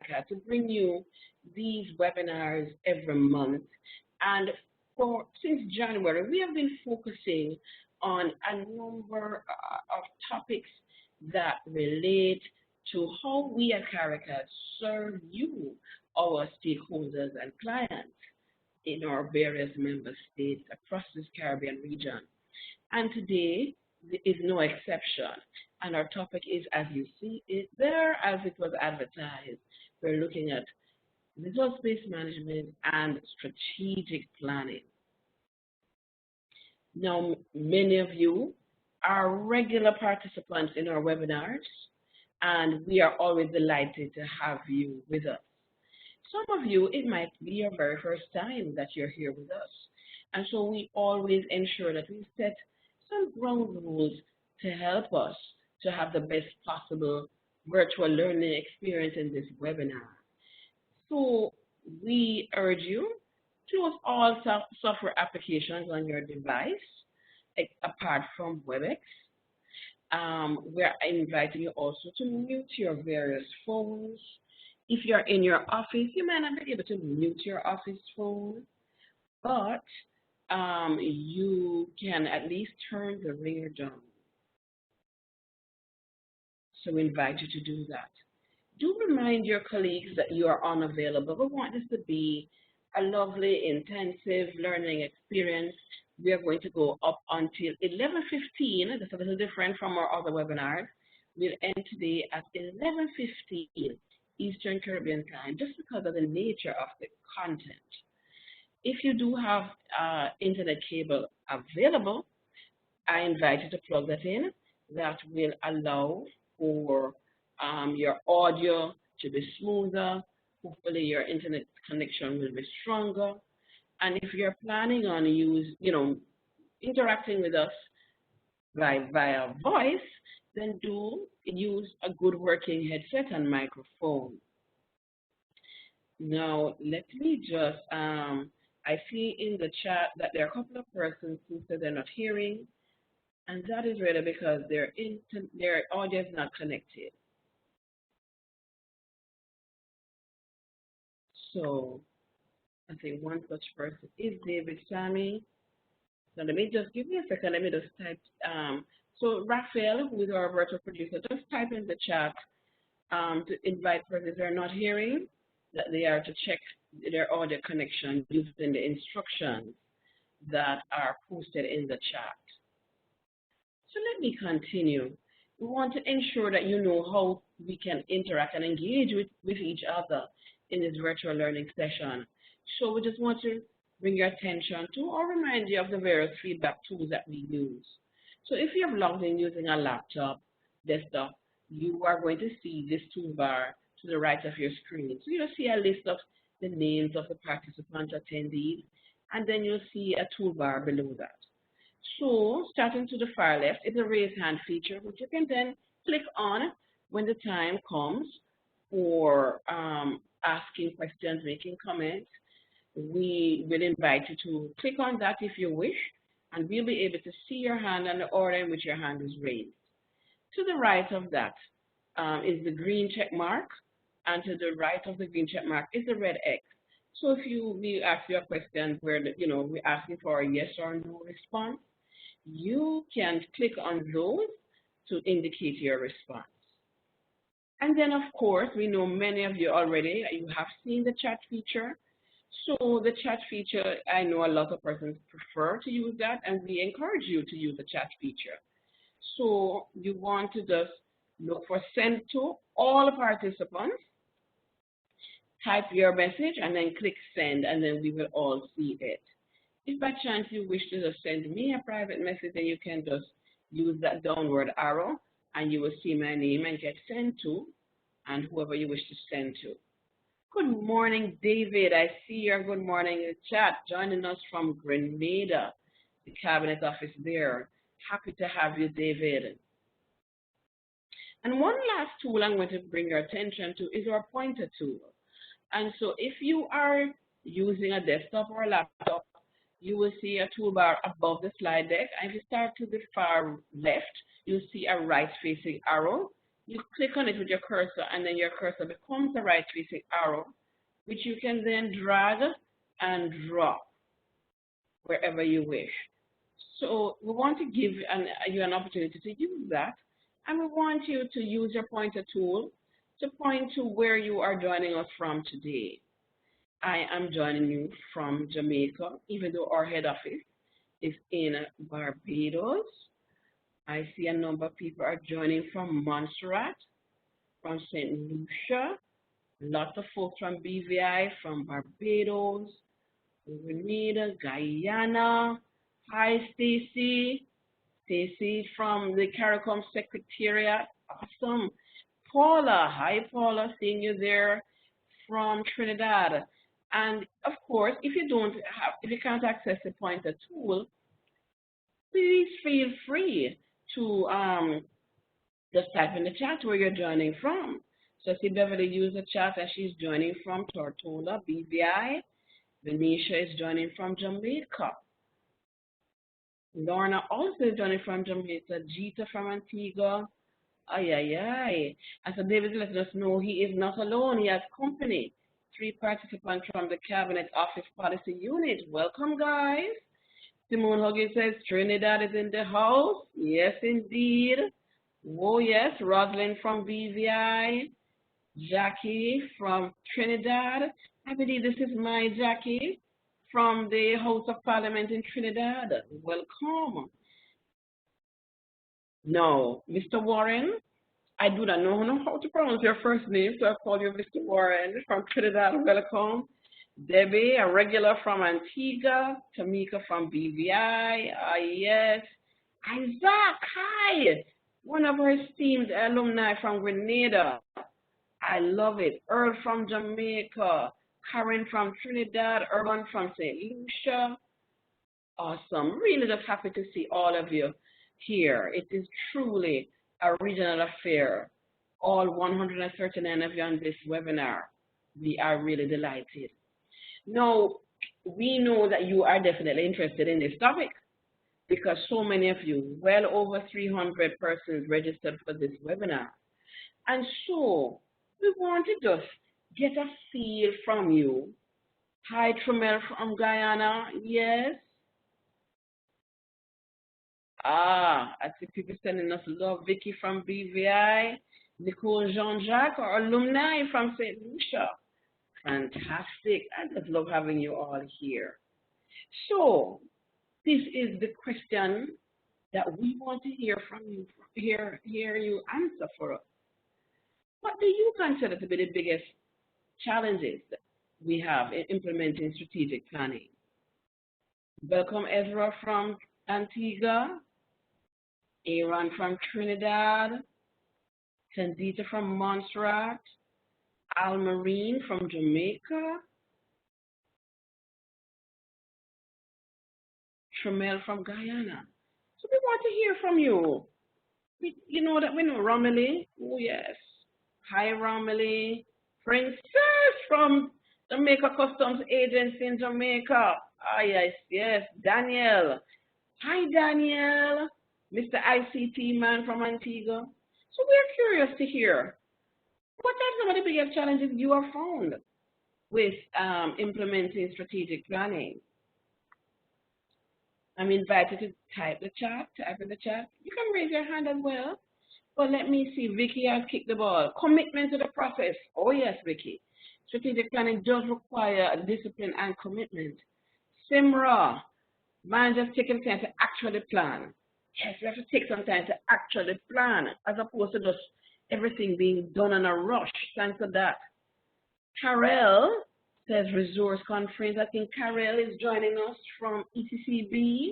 CARICAD to bring you these webinars every month. And since January, we have been focusing on a number of topics that relate to how we at CARICAD serve you, our stakeholders and clients in our various member states across this Caribbean region. And today is no exception. And our topic is, as you see it there, as it was advertised, we're looking at results-based management and strategic planning. Now, many of you are regular participants in our webinars, and we are always delighted to have you with us. Some of you, it might be your very first time that you're here with us. And so we always ensure that we set some ground rules to help us to have the best possible virtual learning experience in this webinar. So we urge you to close all software applications on your device, apart from WebEx. We're inviting you also to mute your various phones. If you're in your office, you may not be able to mute your office phone, but you can at least turn the ringer down. So we invite you to do that. Do remind your colleagues that you are unavailable. We want this to be a lovely, intensive learning experience. We are going to go up until 11:15. That's a little different from our other webinars. We'll end today at 11:15 Eastern Caribbean time, just because of the nature of the content. If you do have internet cable available, I invite you to plug that in. That will allow for your audio to be smoother. Hopefully your internet connection will be stronger. And if you're planning on interacting with us via voice, then do use a good working headset and microphone. Now, let me just, I see in the chat that there are a couple of persons who said they're not hearing, and that is really because their audio is not connected. So I think one such person is David Sammy. So let me just give me a second. Let me just type. So Raphael, who is our virtual producer, just type in the chat to invite persons who are not hearing that they are to check their audio connection using the instructions that are posted in the chat. So let me continue. We want to ensure that you know how we can interact and engage with each other in this virtual learning session. So we just want to bring your attention to or remind you of the various feedback tools that we use. So if you have logged in using a laptop, desktop, you are going to see this toolbar to the right of your screen. So you'll see a list of the names of the participant attendees, and then you'll see a toolbar below that. So starting to the far left is a raise hand feature, which you can then click on when the time comes for asking questions, making comments. We will invite you to click on that if you wish, and we'll be able to see your hand and the order in which your hand is raised. To the right of that is the green check mark, and to the right of the green check mark is the red X. So if we ask you a question where we're asking for a yes or no response, you can click on those to indicate your response. And then, of course, we know many of you already, you have seen the chat feature. So the chat feature, I know a lot of persons prefer to use that, and we encourage you to use the chat feature. So you want to just look for send to all participants, type your message, and then click send, and then we will all see it. If by chance you wish to just send me a private message, then you can just use that downward arrow, and you will see my name and get sent to, and whoever you wish to send to. Good morning, David. I see your good morning in the chat, joining us from Grenada, the Cabinet Office there. Happy to have you, David. And one last tool I'm going to bring your attention to is our pointer tool. And so if you are using a desktop or a laptop, you will see a toolbar above the slide deck. And if you start to the far left, you'll see a right-facing arrow You click on it with your cursor, and then your cursor becomes the right facing arrow, which you can then drag and drop wherever you wish. So we want to give you an opportunity to use that, and we want you to use your pointer tool to point to where you are joining us from today. I am joining you from Jamaica, even though our head office is in Barbados. I see a number of people are joining from Montserrat, from St. Lucia, lots of folks from BVI, from Barbados, Grenada, Guyana. Hi, Stacy. Stacy from the Caricom Secretariat. Awesome. Paula. Hi, Paula. Seeing you there from Trinidad. And of course, if you can't access the pointer tool, please feel free to just type in the chat where you're joining from. So I see Beverly used the chat and she's joining from Tortola, BVI. Venetia is joining from Jamaica. Lorna also is joining from Jamaica. Jita from Antigua. Ay. And so David is letting us know he is not alone. He has company. 3 participants from the Cabinet Office Policy Unit. Welcome, guys. Simone Huggins says Trinidad is in the house. Yes, indeed. Oh, yes. Rosalind from BVI. Jackie from Trinidad. I believe this is my Jackie from the House of Parliament in Trinidad. Welcome. No, Mr. Warren, I do not know how to pronounce your first name, so I call you Mr. Warren from Trinidad. Welcome. Debbie, a regular from Antigua. Tamika from BVI. Yes. Isaac, hi. One of our esteemed alumni from Grenada. I love it. Earl from Jamaica. Karen from Trinidad. Urban from St. Lucia. Awesome. Really just happy to see all of you here. It is truly a regional affair. All 139 of you on this webinar. We are really delighted. Now, we know that you are definitely interested in this topic because so many of you, well over 300 persons registered for this webinar. And so we want to just get a feel from you. Hi, Tremel from Guyana. Yes. I see people sending us love. Vicky from BVI. Nicole Jean-Jacques, our alumni from St. Lucia. Fantastic. I just love having you all here. So this is the question that we want to hear from you, hear you answer for us. What do you consider to be the biggest challenges that we have in implementing strategic planning? Welcome Ezra from Antigua, Aaron from Trinidad, Sandita from Montserrat, Almarine from Jamaica, Tremel from Guyana. So we want to hear from you. You know that we know Romilly. Oh, yes. Hi, Romilly. Princess from Jamaica Customs Agency in Jamaica. Yes. Daniel. Hi, Daniel. Mr. ICT man from Antigua. So we're curious to hear, what are some of the biggest challenges you have found with implementing strategic planning? I'm invited to type in the chat. You can raise your hand as well. But let me see, Vicky has kicked the ball. Commitment to the process. Oh yes, Vicky. Strategic planning does require discipline and commitment. Simra, man, just taking time to actually plan. Yes, we have to take some time to actually plan, as opposed to just everything being done in a rush. Thanks for that. Carol says resource conference. I think Carol is joining us from ECCB.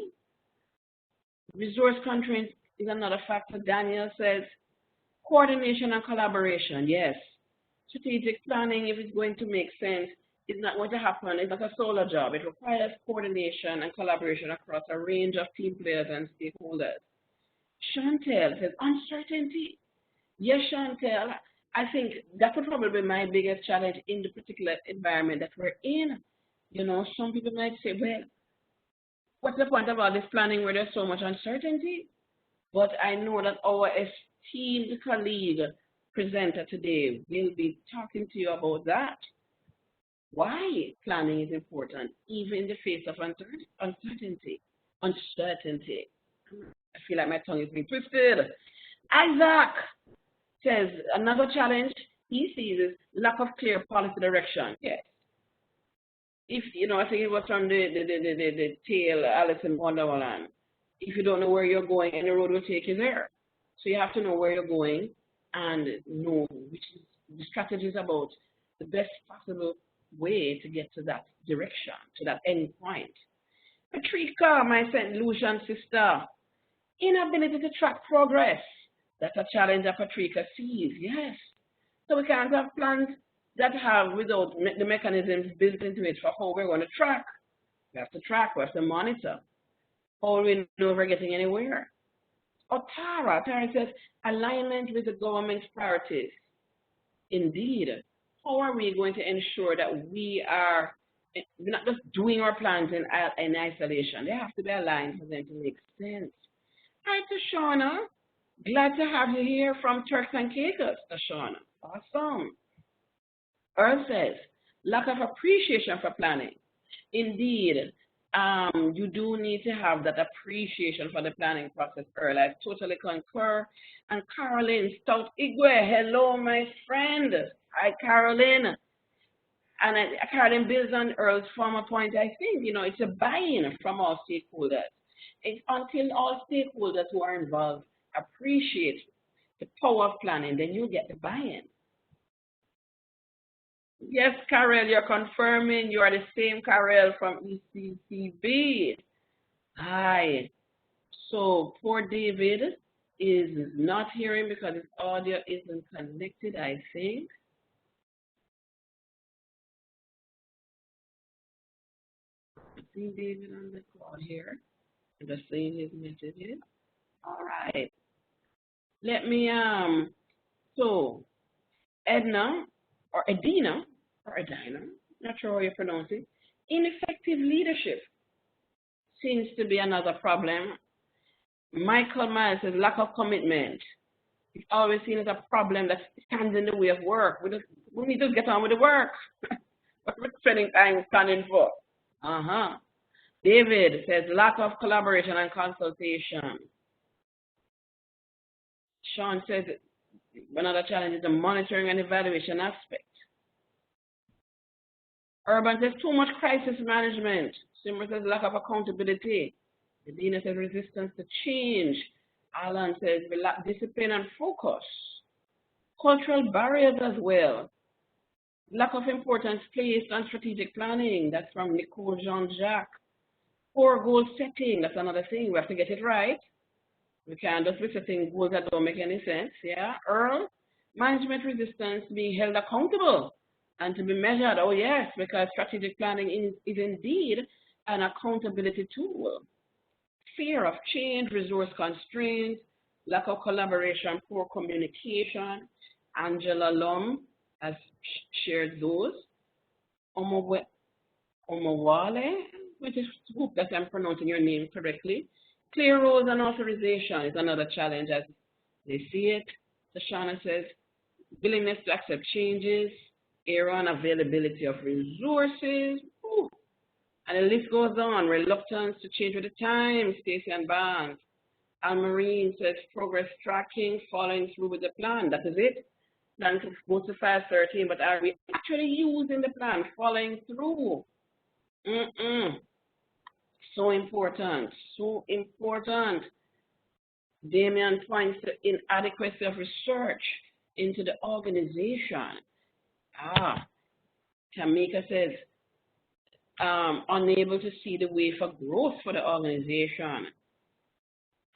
Resource conference is another factor. Daniel says coordination and collaboration. Yes. Strategic planning, if it's going to make sense, is not going to happen. It's not a solo job. It requires coordination and collaboration across a range of team players and stakeholders. Chantel says uncertainty. Yes, Chantel, I think that would probably be my biggest challenge in the particular environment that we're in. You know, some people might say, well, what's the point of all this planning where there's so much uncertainty? But I know that our esteemed colleague presenter today will be talking to you about that. Why planning is important, even in the face of uncertainty. Uncertainty. I feel like my tongue is being twisted. Isaac says another challenge he sees is lack of clear policy direction. Yes. If, I think it was from the tale Alice in Wonderland. If you don't know where you're going, any road will take you there. So you have to know where you're going and know which is the strategy is about the best possible way to get to that direction, to that end point. Patricia, my St. Lucian sister, inability to track progress. That's a challenge that Patricia sees, yes. So we can't have plans that have without the mechanisms built into it for how we're going to track. We have to track, we have to monitor. How do we know we're getting anywhere? Oh, Tara says, alignment with the government's priorities. Indeed. How are we going to ensure that we're not just doing our plans in isolation? They have to be aligned for them to make sense. Hi, Tashana. Glad to have you here from Turks and Caicos, Tashana. Awesome. Earl says, lack of appreciation for planning. Indeed, you do need to have that appreciation for the planning process, Earl. I totally concur. And Caroline Stout Igwe, hello, my friend. Hi, Caroline. And Caroline builds on Earl's former point. I think, it's a buy-in from all stakeholders. It's until all stakeholders who are involved appreciate the power of planning, then you get the buy-in. Yes, Carol, you're confirming you are the same Carol from ECCB. Hi. So poor David is not hearing because his audio isn't connected, I think. I see David on the call here. I'm just seeing his messages. All right. Let me, so Edna, or Edina, not sure how you pronounce it, ineffective leadership seems to be another problem. Michael Myers says lack of commitment. It's always seen as a problem that stands in the way of work. We need to get on with the work. What we're spending time standing for. David says lack of collaboration and consultation. Sean says another challenge is the monitoring and evaluation aspect. Urban says too much crisis management. Simmer says lack of accountability. Medina says resistance to change. Alan says we lack discipline and focus. Cultural barriers as well. Lack of importance placed on strategic planning. That's from Nicole Jean-Jacques. Poor goal setting. That's another thing. We have to get it right. We can't just be setting goals that don't make any sense. Yeah. Earl, management resistance to being held accountable and to be measured. Oh, yes, because strategic planning is indeed an accountability tool. Fear of change, resource constraints, lack of collaboration, poor communication. Angela Lum has shared those. Omowale, which is hope that I'm pronouncing your name correctly. Clear roles and authorization is another challenge as they see it. Tashana says, willingness to accept changes, error on availability of resources. Ooh. And the list goes on, reluctance to change with the times, Stacey and Barnes. Almarine says, progress tracking, following through with the plan. That is it. Plan to go to 513, but are we actually using the plan, following through? So important, so important. Damian points to inadequacy of research into the organization. Tamika says, unable to see the way for growth for the organization.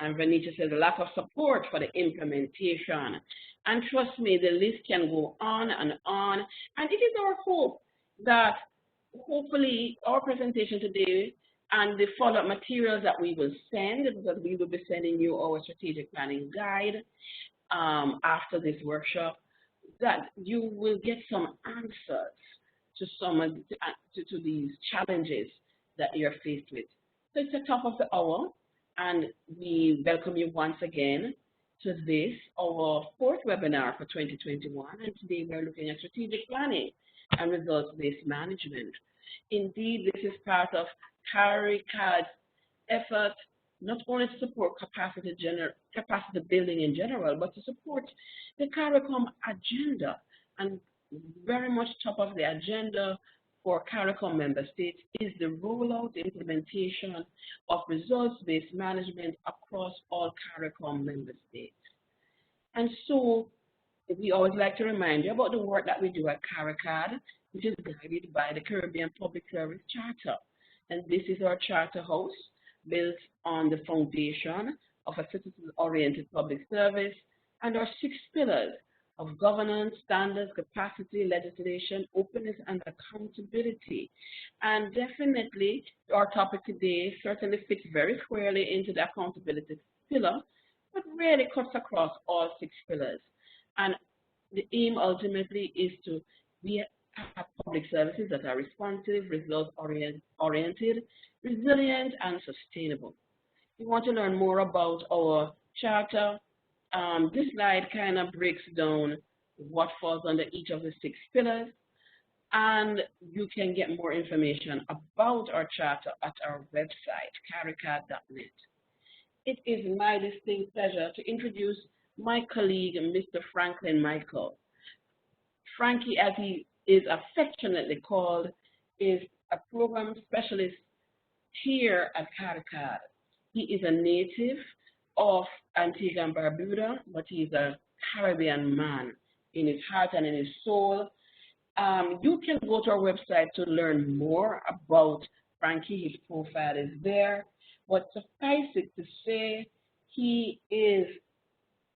And Vanita says, lack of support for the implementation. And trust me, the list can go on and on. And it is our hope that hopefully our presentation today and the follow-up materials that we will send, because we will be sending you our strategic planning guide after this workshop, that you will get some answers to some of to these challenges that you're faced with. So it's the top of the hour, and we welcome you once again. to this, our fourth webinar for 2021, and today we're looking at strategic planning and results-based management. Indeed, this is part of CARICAD's effort not only to support capacity building in general, but to support the CARICOM agenda. And very much top of the agenda for CARICOM member states is the rollout, implementation of results-based management across all CARICOM member states. And so we always like to remind you about the work that we do at CARICAD, which is guided by the Caribbean Public Service Charter. And this is our charter house built on the foundation of a citizen-oriented public service and our 6 pillars of governance, standards, capacity, legislation, openness, and accountability. And definitely, our topic today certainly fits very squarely into the accountability pillar, but really cuts across all 6 pillars. And the aim ultimately is to have public services that are responsive, results-oriented, resilient, and sustainable. If you want to learn more about our charter, this slide kind of breaks down what falls under each of the 6 pillars, and you can get more information about our charter at our website, caricad.net. It is my distinct pleasure to introduce my colleague, Mr. Franklin Michael. Frankie, as he is affectionately called, is a program specialist here at CARICAD. He is a native of Antigua and Barbuda, but he's a Caribbean man in his heart and in his soul. You can go to our website to learn more about Frankie. His profile is there. But suffice it to say, he is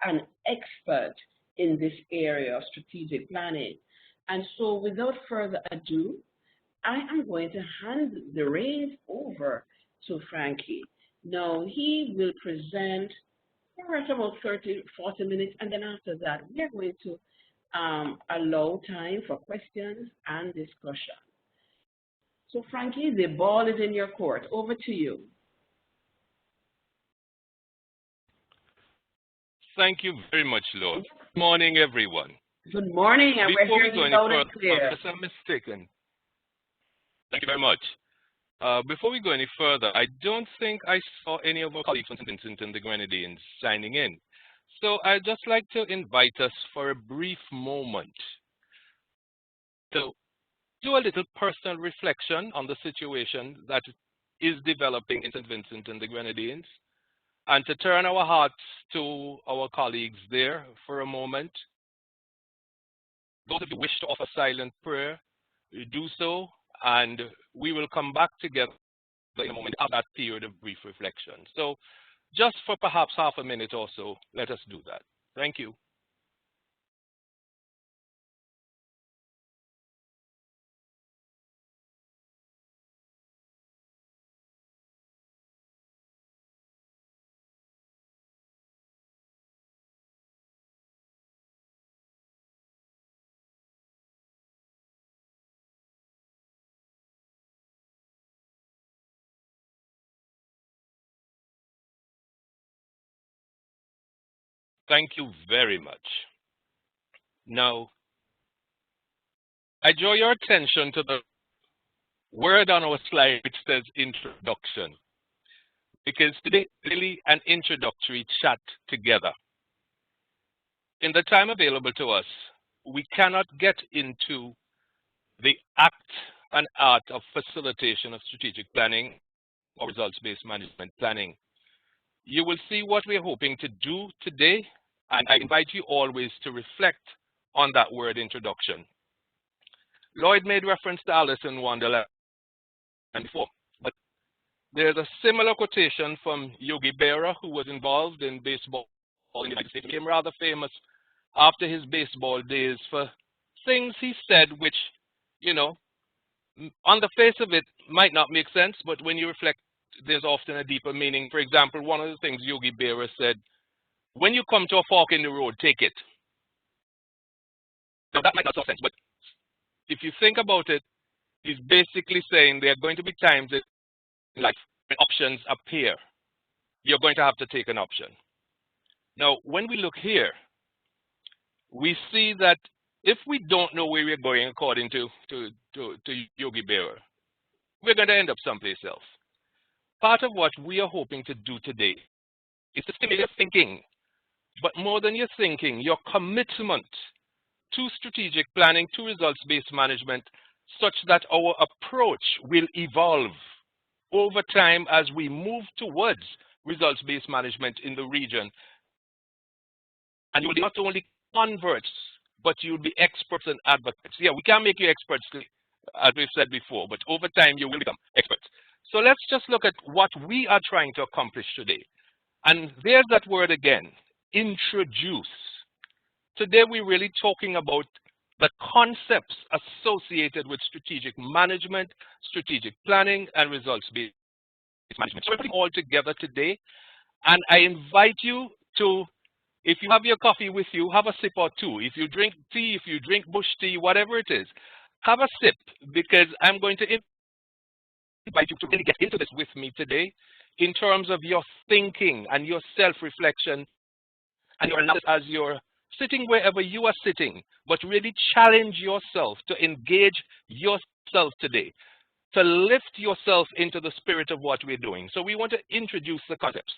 an expert in this area of strategic planning. And so without further ado, I am going to hand the reins over to Frankie. Now, he will present for about 30, 40 minutes, and then after that, we are going to allow time for questions and discussion. So, Frankie, the ball is in your court. Over to you. Thank you very much, Lord. Good morning, everyone. Good morning, and we're hearing you loud and clear. Unless I'm mistaken. Thank you very much. Before we go any further, I don't think I saw any of our colleagues from St. Vincent and the Grenadines signing in. So I'd just like to invite us for a brief moment to do a little personal reflection on the situation that is developing in St. Vincent and the Grenadines, and to turn our hearts to our colleagues there for a moment. Those of you who wish to offer silent prayer, do so, and we will come back together in a moment after that period of brief reflection. So just for perhaps half a minute or so, let us do that. Thank you. Thank you very much. Now, I draw your attention to the word on our slide which says introduction, because today is really an introductory chat together. In the time available to us, we cannot get into the act and art of facilitation of strategic planning or results-based management planning. You will see what we're hoping to do today, and I invite you always to reflect on that word introduction. Lloyd made reference to Alice in Wonderland before, but there's a similar quotation from Yogi Berra, who was involved in baseball in the United States. He became rather famous after his baseball days for things he said which, you know, on the face of it might not make sense, but when you reflect, there's often a deeper meaning. For example, one of the things Yogi Berra said, when you come to a fork in the road, take it. Now that might not make sense, but if you think about it, he's basically saying there are going to be times in life when options appear. You're going to have to take an option. Now, when we look here, we see that if we don't know where we're going according to Yogi Berra, we're going to end up someplace else. Part of what we are hoping to do today is to stimulate your thinking, but more than your thinking, your commitment to strategic planning, to results-based management, such that our approach will evolve over time as we move towards results-based management in the region. And you will not only converts, but you'll be experts and advocates. Yeah, we can make you experts, as we've said before, but over time you will become experts. So let's just look at what we are trying to accomplish today. And there's that word again, introduce. Today we're really talking about the concepts associated with strategic management, strategic planning, and results-based management. So we're putting all together today, and I invite you to, if you have your coffee with you, have a sip or two. If you drink tea, if you drink bush tea, whatever it is, have a sip, because I'm going to invite you to really get into this with me today in terms of your thinking and your self-reflection and your analysis as you're sitting wherever you are sitting, but really challenge yourself to engage yourself today, to lift yourself into the spirit of what we're doing. So we want to introduce the concepts.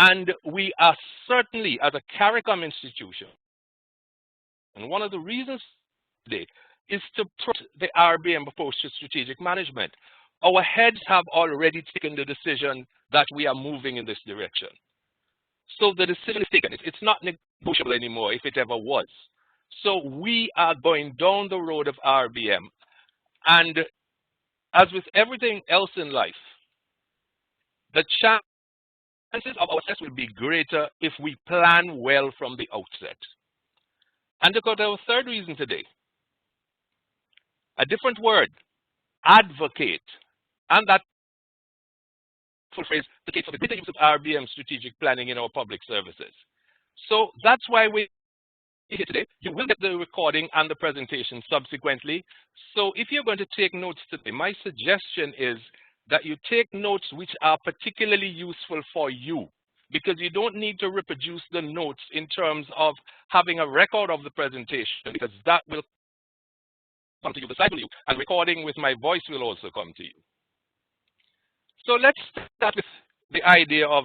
And we are certainly, as a CARICOM institution, and one of the reasons today is to put the Rbm approach to strategic management. Our heads have already taken the decision that we are moving in this direction. So the decision is taken. It's not negotiable anymore if it ever was. So we are going down the road of Rbm. And as with everything else in life, the chances of our success will be greater if we plan well from the outset. And look at our third reason today. A different word, advocate. And that full phrase, the case for the greater use of Rbm strategic planning in our public services. So that's why we're here today. You will get the recording and the presentation subsequently. So if you're going to take notes today, my suggestion is that you take notes which are particularly useful for you, because you don't need to reproduce the notes in terms of having a record of the presentation, because that will come to you, beside you, and recording with my voice will also come to you. So let's start with the idea of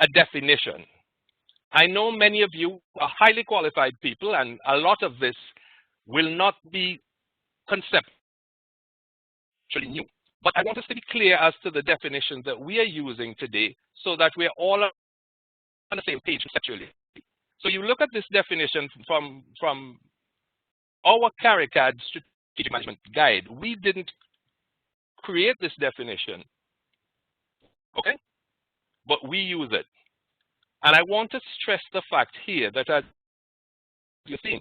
a definition. I know many of you are highly qualified people, and a lot of this will not be conceptually new. But I want us to be clear as to the definition that we are using today so that we're all on the same page conceptually. So you look at this definition from our CARICAD Strategic Management Guide. We didn't create this definition, okay? But we use it. And I want to stress the fact here that, as you're seeing,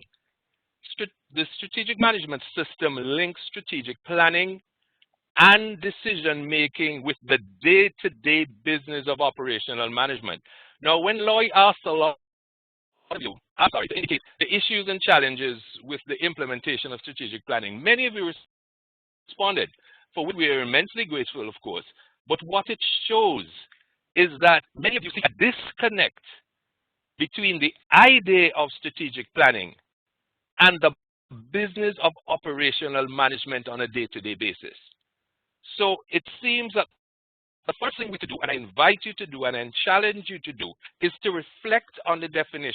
the strategic management system links strategic planning and decision-making with the day-to-day business of operational management. Now, when Lloyd asked a lot of you, to indicate the issues and challenges with the implementation of strategic planning, many of you responded, for which we are immensely grateful, of course. But what it shows is that many of you see a disconnect between the idea of strategic planning and the business of operational management on a day-to-day basis. So it seems that the first thing we to do, and I invite you to do, and I challenge you to do, is to reflect on the definition,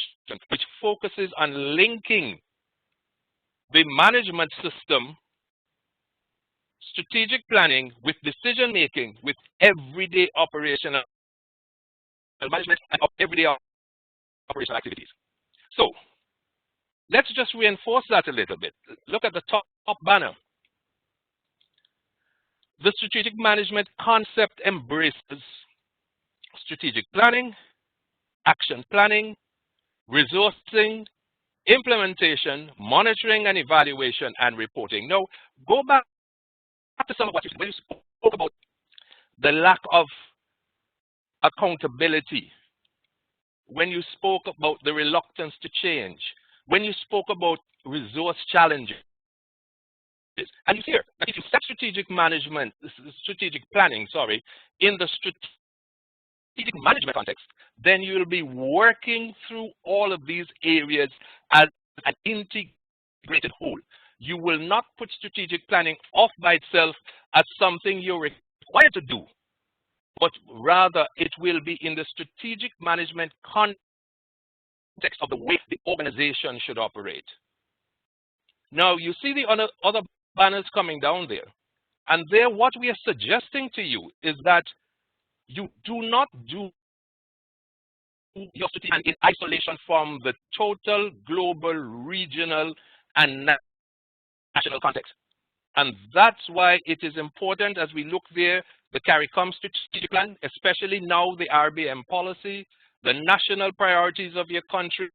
which focuses on linking the management system, strategic planning, with decision-making, with everyday operational management and everyday operational activities. So let's just reinforce that a little bit. Look at the top banner. The strategic management concept embraces strategic planning, action planning, resourcing, implementation, monitoring and evaluation, and reporting. Now, go back to some of what you said when you spoke about the lack of accountability, when you spoke about the reluctance to change, when you spoke about resource challenges. And you hear that if you set strategic management, strategic planning, in the strategic management context, then you will be working through all of these areas as an integrated whole. You will not put strategic planning off by itself as something you're required to do, but rather it will be in the strategic management context of the way the organization should operate. Now, you see the other banners coming down there. And there, what we are suggesting to you is that you do not do your strategic plan in isolation from the total global, regional, and national context. And that's why it is important as we look there, the CARICOM strategic plan, especially now the Rbm policy, the national priorities of your country,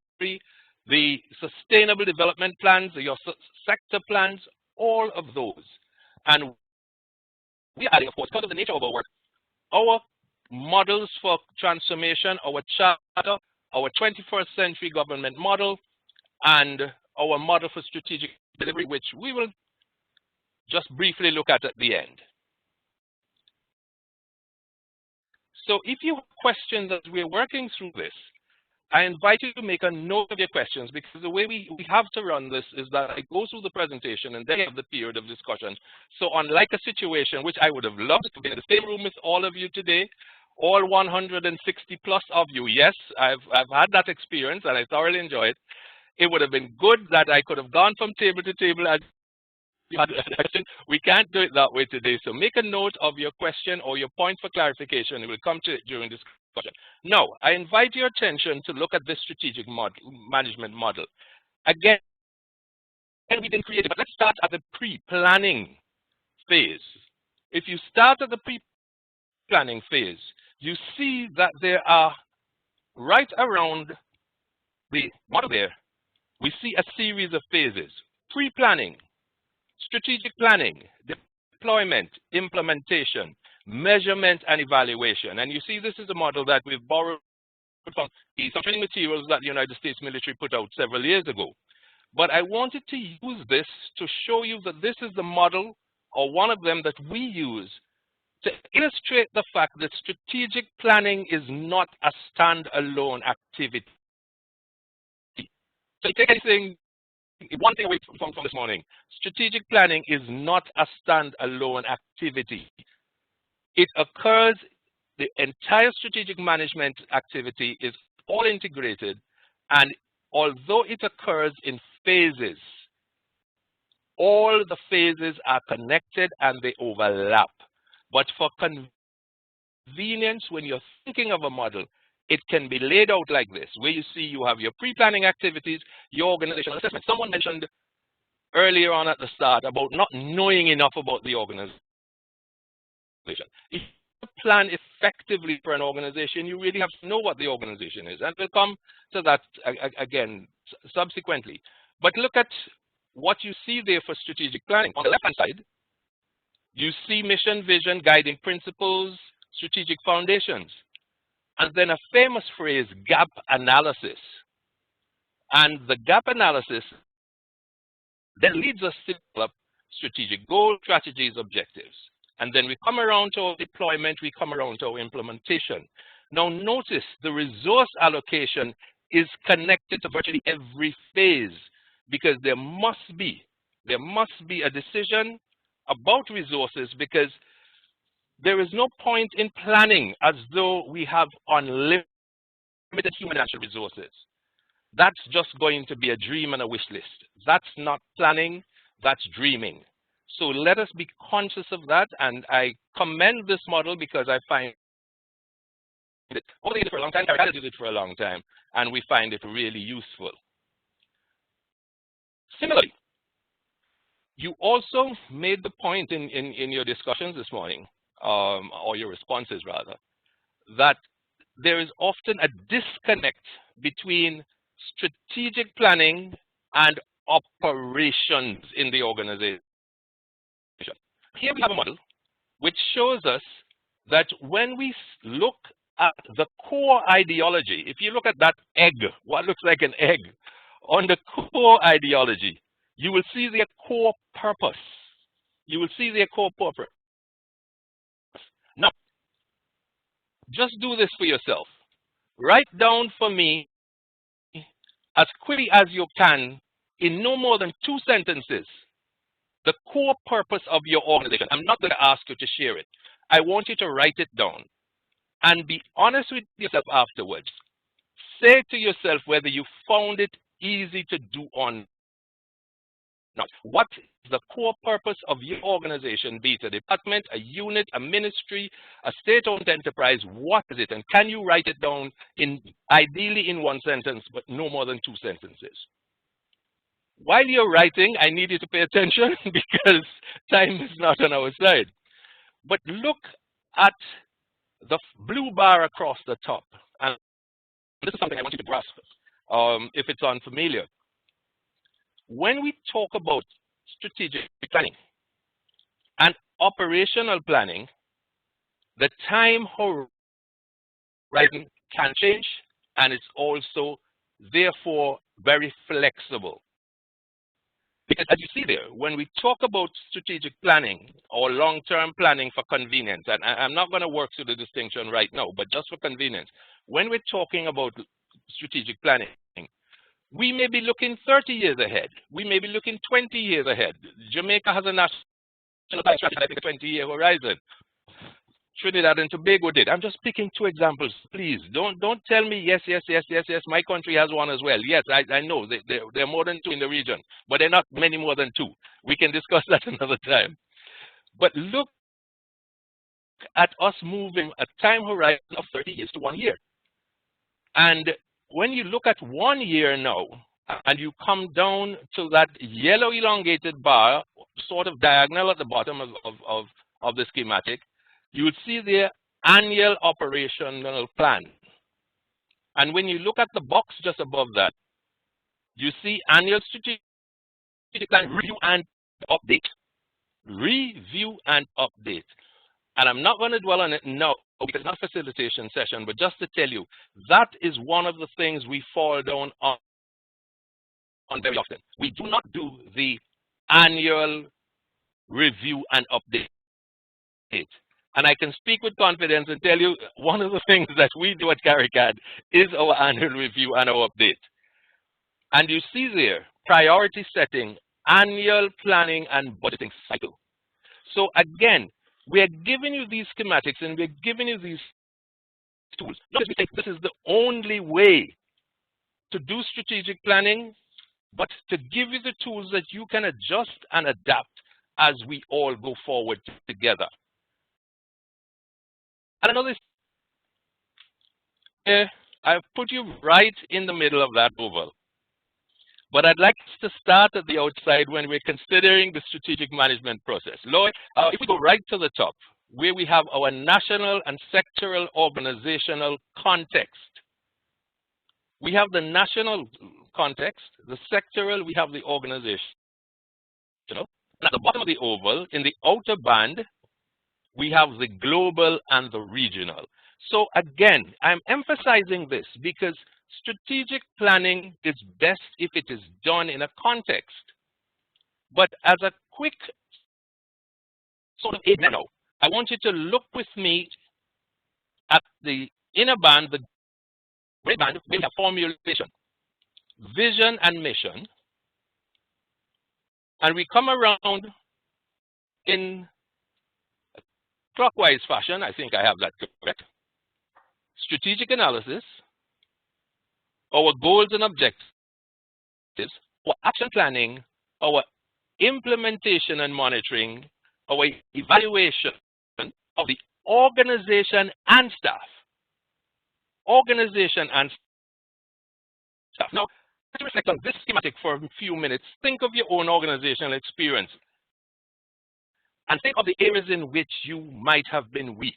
the sustainable development plans, your sector plans, all of those. And we are adding, of course, because of the nature of our work, our models for transformation, our charter, our 21st century government model, and our model for strategic delivery, which we will just briefly look at the end. So if you have questions as we're working through this, I invite you to make a note of your questions, because the way we have to run this is that I go through the presentation and then have the period of discussion. So unlike a situation which I would have loved to be in the same room with all of you today, all 160 plus of you, yes, I've had that experience and I thoroughly enjoyed it. It would have been good that I could have gone from table to table as you had a question. We can't do it that way today. So make a note of your question or your point for clarification. It will come to it during this discussion. Now, I invite your attention to look at this strategic management model. Again, we didn't create it, but let's start at the pre-planning phase. If you start at the pre-planning phase, you see that there are right around the model there, we see a series of phases: pre-planning, strategic planning, deployment, implementation, measurement, and evaluation. And you see this is a model that we've borrowed from some training materials that the United States military put out several years ago. But I wanted to use this to show you that this is the model, or one of them, that we use to illustrate the fact that strategic planning is not a standalone activity. So you take anything, one thing away from this morning: strategic planning is not a standalone activity. It occurs, the entire strategic management activity is all integrated, and although it occurs in phases, all the phases are connected and they overlap. But for convenience, when you're thinking of a model, it can be laid out like this, where you see you have your pre-planning activities, your organizational assessment. Someone mentioned earlier on at the start about not knowing enough about the organization. If you plan effectively for an organization, you really have to know what the organization is. And we'll come to that again subsequently. But look at what you see there for strategic planning. On the left-hand side, you see mission, vision, guiding principles, strategic foundations. And then a famous phrase, gap analysis. And the gap analysis then leads us to develop strategic goals, strategies, objectives. And then we come around to our deployment, we come around to our implementation. Now notice the resource allocation is connected to virtually every phase, because there must be a decision about resources, because there is no point in planning as though we have unlimited human natural resources. That's just going to be a dream and a wish list. That's not planning, that's dreaming. So let us be conscious of that, and I commend this model because I find it, only did it for a long time, CARICAD did it for a long time, and we find it really useful. Similarly, you also made the point in your discussions this morning, or your responses rather, that there is often a disconnect between strategic planning and operations in the organization. Here we have a model which shows us that when we look at the core ideology, if you look at that egg, what looks like an egg, on the core ideology, you will see their core purpose. You will see their core purpose. Now, just do this for yourself. Write down for me as quickly as you can in no more than 2 sentences the core purpose of your organization. I'm not going to ask you to share it. I want you to write it down and be honest with yourself afterwards. Say to yourself whether you found it easy to do or not. What is the core purpose of your organization, be it a department, a unit, a ministry, a state-owned enterprise? What is it? And can you write it down ideally in 1 sentence, but no more than 2 sentences? While you're writing, I need you to pay attention because time is not on our side. But look at the blue bar across the top. And this is something I want you to grasp if it's unfamiliar. When we talk about strategic planning and operational planning, the time horizon can change, and it's also, therefore, very flexible. Because as you see there, when we talk about strategic planning or long-term planning for convenience, and I'm not going to work through the distinction right now, but just for convenience, when we're talking about strategic planning, we may be looking 30 years ahead. We may be looking 20 years ahead. Jamaica has a national planning strategy, I think, a 20-year horizon. Trinidad and Tobago did. I'm just picking 2 examples. Please don't tell me yes. My country has one as well. Yes, I know there are more than 2 in the region, but they're not many more than 2. We can discuss that another time. But look at us moving a time horizon of 30 years to 1 year. And when you look at 1 year now, and you come down to that yellow elongated bar, sort of diagonal at the bottom of the schematic, you will see the annual operational plan. And when you look at the box just above that, you see annual strategic plan review and update. Review and update. And I'm not going to dwell on it now because it's not a facilitation session, but just to tell you, that is one of the things we fall down on very often. We do not do the annual review and update. And I can speak with confidence and tell you one of the things that we do at CARICAD is our annual review and our update. And you see there, priority setting, annual planning and budgeting cycle. So again, we are giving you these schematics and we're giving you these tools. Not that we think this is the only way to do strategic planning, but to give you the tools that you can adjust and adapt as we all go forward together. And another, I've put you right in the middle of that oval. But I'd like to start at the outside when we're considering the strategic management process. Lloyd, if we go right to the top, where we have our national and sectoral organizational context. We have the national context, the sectoral, we have the organizational. And at the bottom of the oval, in the outer band, we have the global and the regional. So again, I'm emphasizing this because strategic planning is best if it is done in a context. But as a quick sort of aid now, I want you to look with me at the inner band, the gray band, where we have formulation, vision and mission. And we come around in clockwise fashion. I think I have that correct. Strategic analysis, our goals and objectives, our action planning, our implementation and monitoring, our evaluation of the organization and staff. Organization and staff. Now, let's reflect on this schematic for a few minutes. Think of your own organizational experience and think of the areas in which you might have been weak.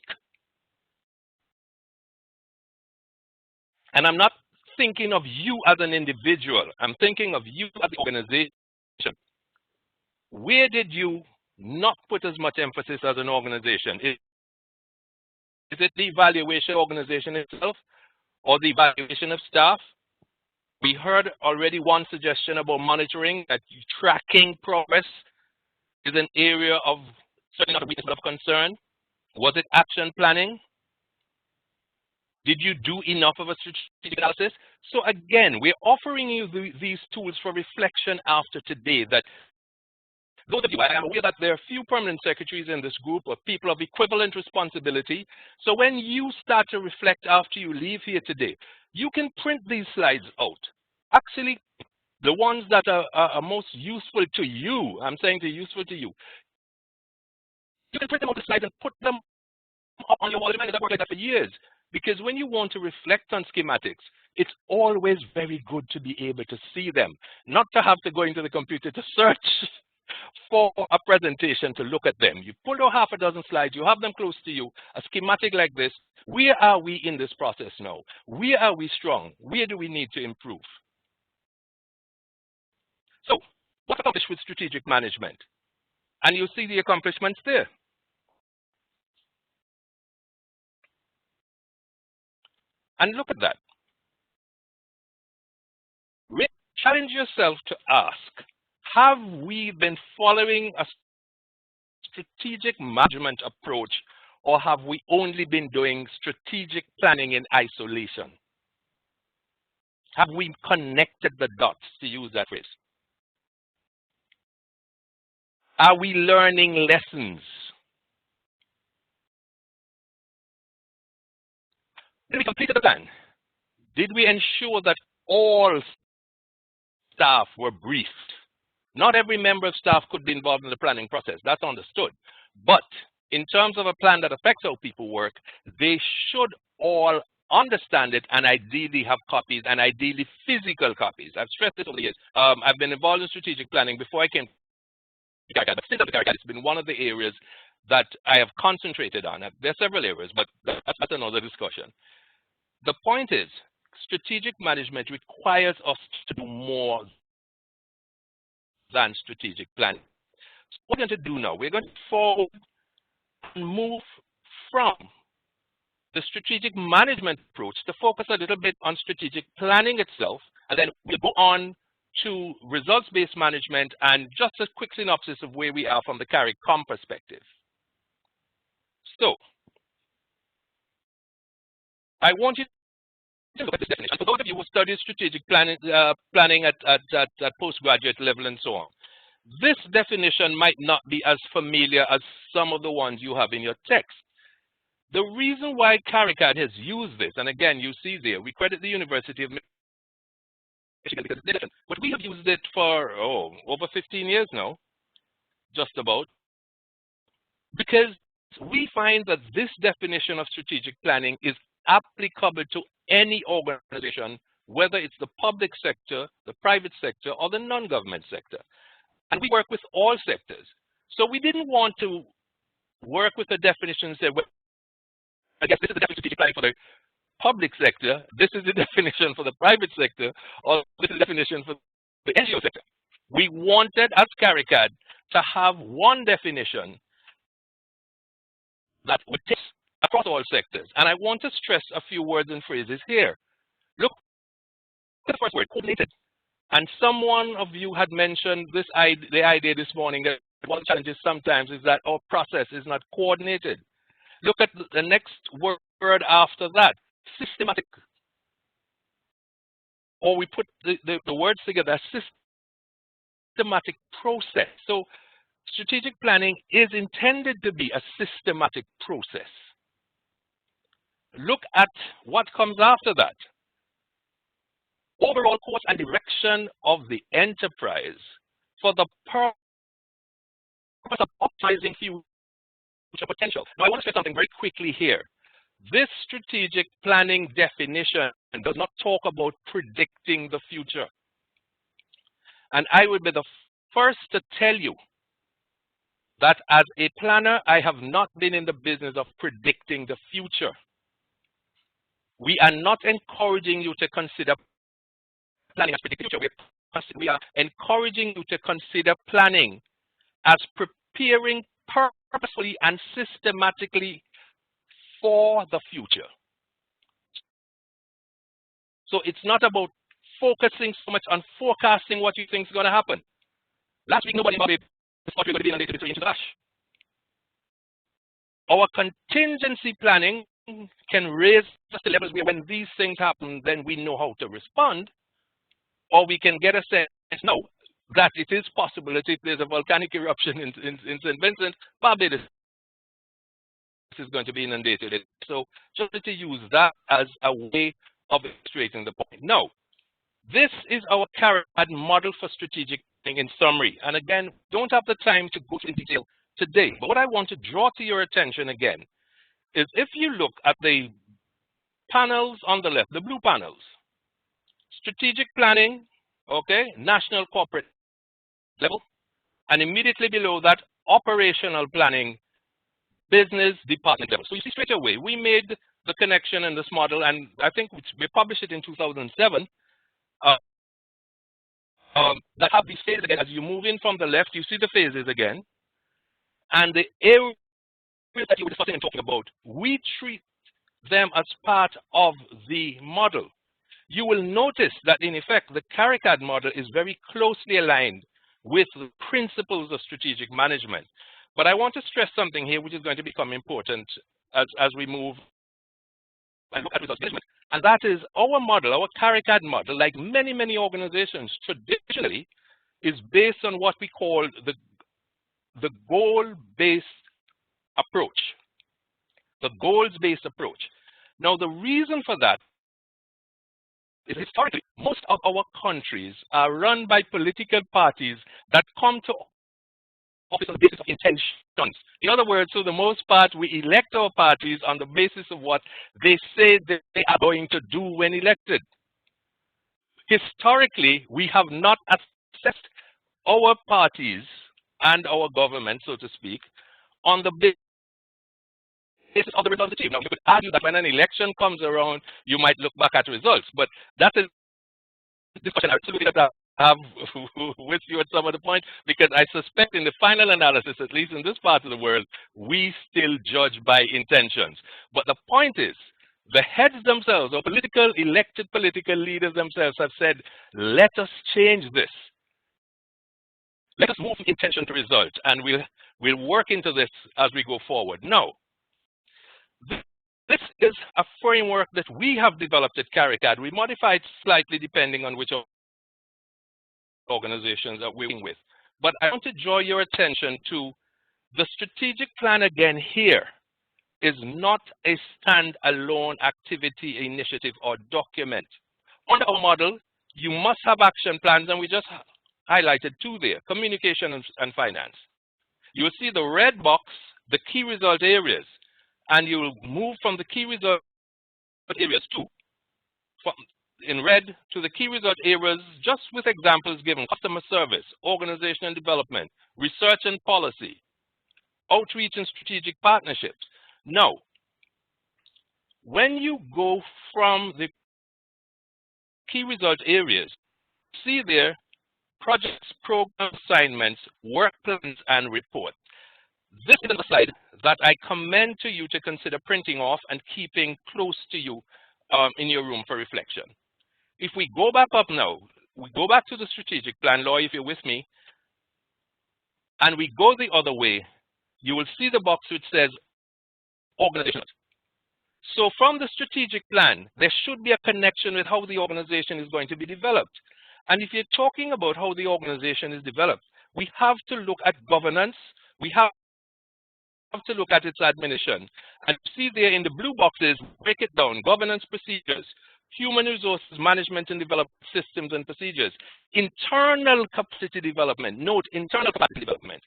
And I'm not thinking of you as an individual. I'm thinking of you as the organization. Where did you not put as much emphasis as an organization? Is it the evaluation organization itself or the evaluation of staff? We heard already one suggestion about monitoring, that tracking progress is an area of certainly not a weakness but of concern. Was it action planning? Did you do enough of a strategic analysis? So again, we're offering you these tools for reflection after today that those of you, I am aware that there are few permanent secretaries in this group or people of equivalent responsibility. So when you start to reflect after you leave here today, you can print these slides out. Actually, the ones that are most useful to you, I'm saying they're useful to you, you can print them out the slides and put them up on your wall. I've worked like that for years. Because when you want to reflect on schematics, it's always very good to be able to see them, not to have to go into the computer to search for a presentation to look at them. You pull out half a dozen slides, you have them close to you, a schematic like this. Where are we in this process now? Where are we strong? Where do we need to improve? So, what's accomplished with strategic management? And you see the accomplishments there. And look at that. Challenge yourself to ask, have we been following a strategic management approach, or have we only been doing strategic planning in isolation? Have we connected the dots, to use that phrase? Are we learning lessons? Did we complete the plan? Did we ensure that all staff were briefed? Not every member of staff could be involved in the planning process. That's understood. But in terms of a plan that affects how people work, they should all understand it and ideally have copies, and ideally physical copies. I've stressed this over the years. I've been involved in strategic planning before I came to CARICAD, but since CARICAD, it's been one of the areas that I have concentrated on. There are several areas, but that's another discussion. The point is, strategic management requires us to do more than strategic planning. So what we're going to do now, we're going to forward and move from the strategic management approach to focus a little bit on strategic planning itself, and then we'll go on to results-based management and just a quick synopsis of where we are from the Caricom perspective. So, I want you to look at this definition. For those of you who study strategic planning at postgraduate level and so on, this definition might not be as familiar as some of the ones you have in your text. The reason why CARICAD has used this, and again, you see there, we credit the University of Michigan because it's different, but we have used it for, over 15 years now, just about, because we find that this definition of strategic planning is applicable to any organization, whether it's the public sector, the private sector, or the non-government sector. And we work with all sectors. So we didn't want to work with a definition and say, well, I guess this is the definition of strategic planning for the public sector, this is the definition for the private sector, or this is the definition for the NGO sector. We wanted, as CARICAD, to have one definition that would take across all sectors. And I want to stress a few words and phrases here. Look at the first word, coordinated. And someone of you had mentioned the idea this morning that one of the challenges sometimes is that our process is not coordinated. Look at the next word after that, systematic. Or we put the words together, systematic process. So strategic planning is intended to be a systematic process. Look at what comes after that. Overall course and direction of the enterprise for the purpose of optimizing future potential. Now, I want to say something very quickly here. This strategic planning definition does not talk about predicting the future. And I would be the first to tell you that as a planner, I have not been in the business of predicting the future. We are not encouraging you to consider planning as predicting the future. We are encouraging you to consider planning as preparing purposefully and systematically for the future. So it's not about focusing so much on forecasting what you think is going to happen. Last week, nobody thought we were going to be inundated with 3 inches of ash. Our contingency planning can raise us to levels where when these things happen, then we know how to respond, or we can get a sense now that it is possible that if there's a volcanic eruption in St. Vincent, probably this is going to be inundated. So just to use that as a way of illustrating the point. Now, this is our CARICAD model for strategic planning in summary. And again, don't have the time to go into detail today. But what I want to draw to your attention again is if you look at the panels on the left, the blue panels, strategic planning, okay, national corporate level, and immediately below that, operational planning, business department level. So you see straight away, we made the connection in this model, and I think we published it in 2007, that have these phases again. As you move in from the left, you see the phases again, and the areas that you were discussing and talking about, we treat them as part of the model. You will notice that in effect, the CARICAD model is very closely aligned with the principles of strategic management. But I want to stress something here which is going to become important as we move and look at results management. And that is our model, our CARICAD model, like many, many organizations traditionally, is based on what we call the goal-based approach. The goals-based approach. Now, the reason for that is historically, most of our countries are run by political parties that come to office on the basis of intentions. In other words, for the most part, we elect our parties on the basis of what they say that they are going to do when elected. Historically, we have not assessed our parties and our government, so to speak, on the basis of the results achieved. Now, you could argue that when an election comes around, you might look back at results, but that is a discussion I absolutely have with you at some other point, because I suspect in the final analysis, at least in this part of the world, we still judge by intentions. But the point is, the heads themselves, or elected political leaders themselves have said, let us change this. Let us move from intention to result, and we'll work into this as we go forward. Now, this is a framework that we have developed at CARICAD. We modify it slightly depending on which organizations that we're working with. But I want to draw your attention to the strategic plan again here is not a standalone activity, initiative, or document. Under our model, you must have action plans, and we just highlighted two there, communication and finance. You will see the red box, the key result areas, and you will move from the key result areas in red to the key result areas, just with examples given: customer service, organizational development, research and policy, outreach and strategic partnerships. Now, when you go from the key result areas, see there projects, program assignments, work plans, and reports. This is a slide that I commend to you to consider printing off and keeping close to you in your room for reflection. If we go back up now, we go back to the strategic plan, Laura, if you're with me, and we go the other way, you will see the box which says organization. So from the strategic plan, there should be a connection with how the organization is going to be developed. And if you're talking about how the organization is developed, we have to look at governance, we have to look at its administration. And see there in the blue boxes, break it down: governance procedures, human resources management and development systems and procedures, internal capacity development, note internal capacity development,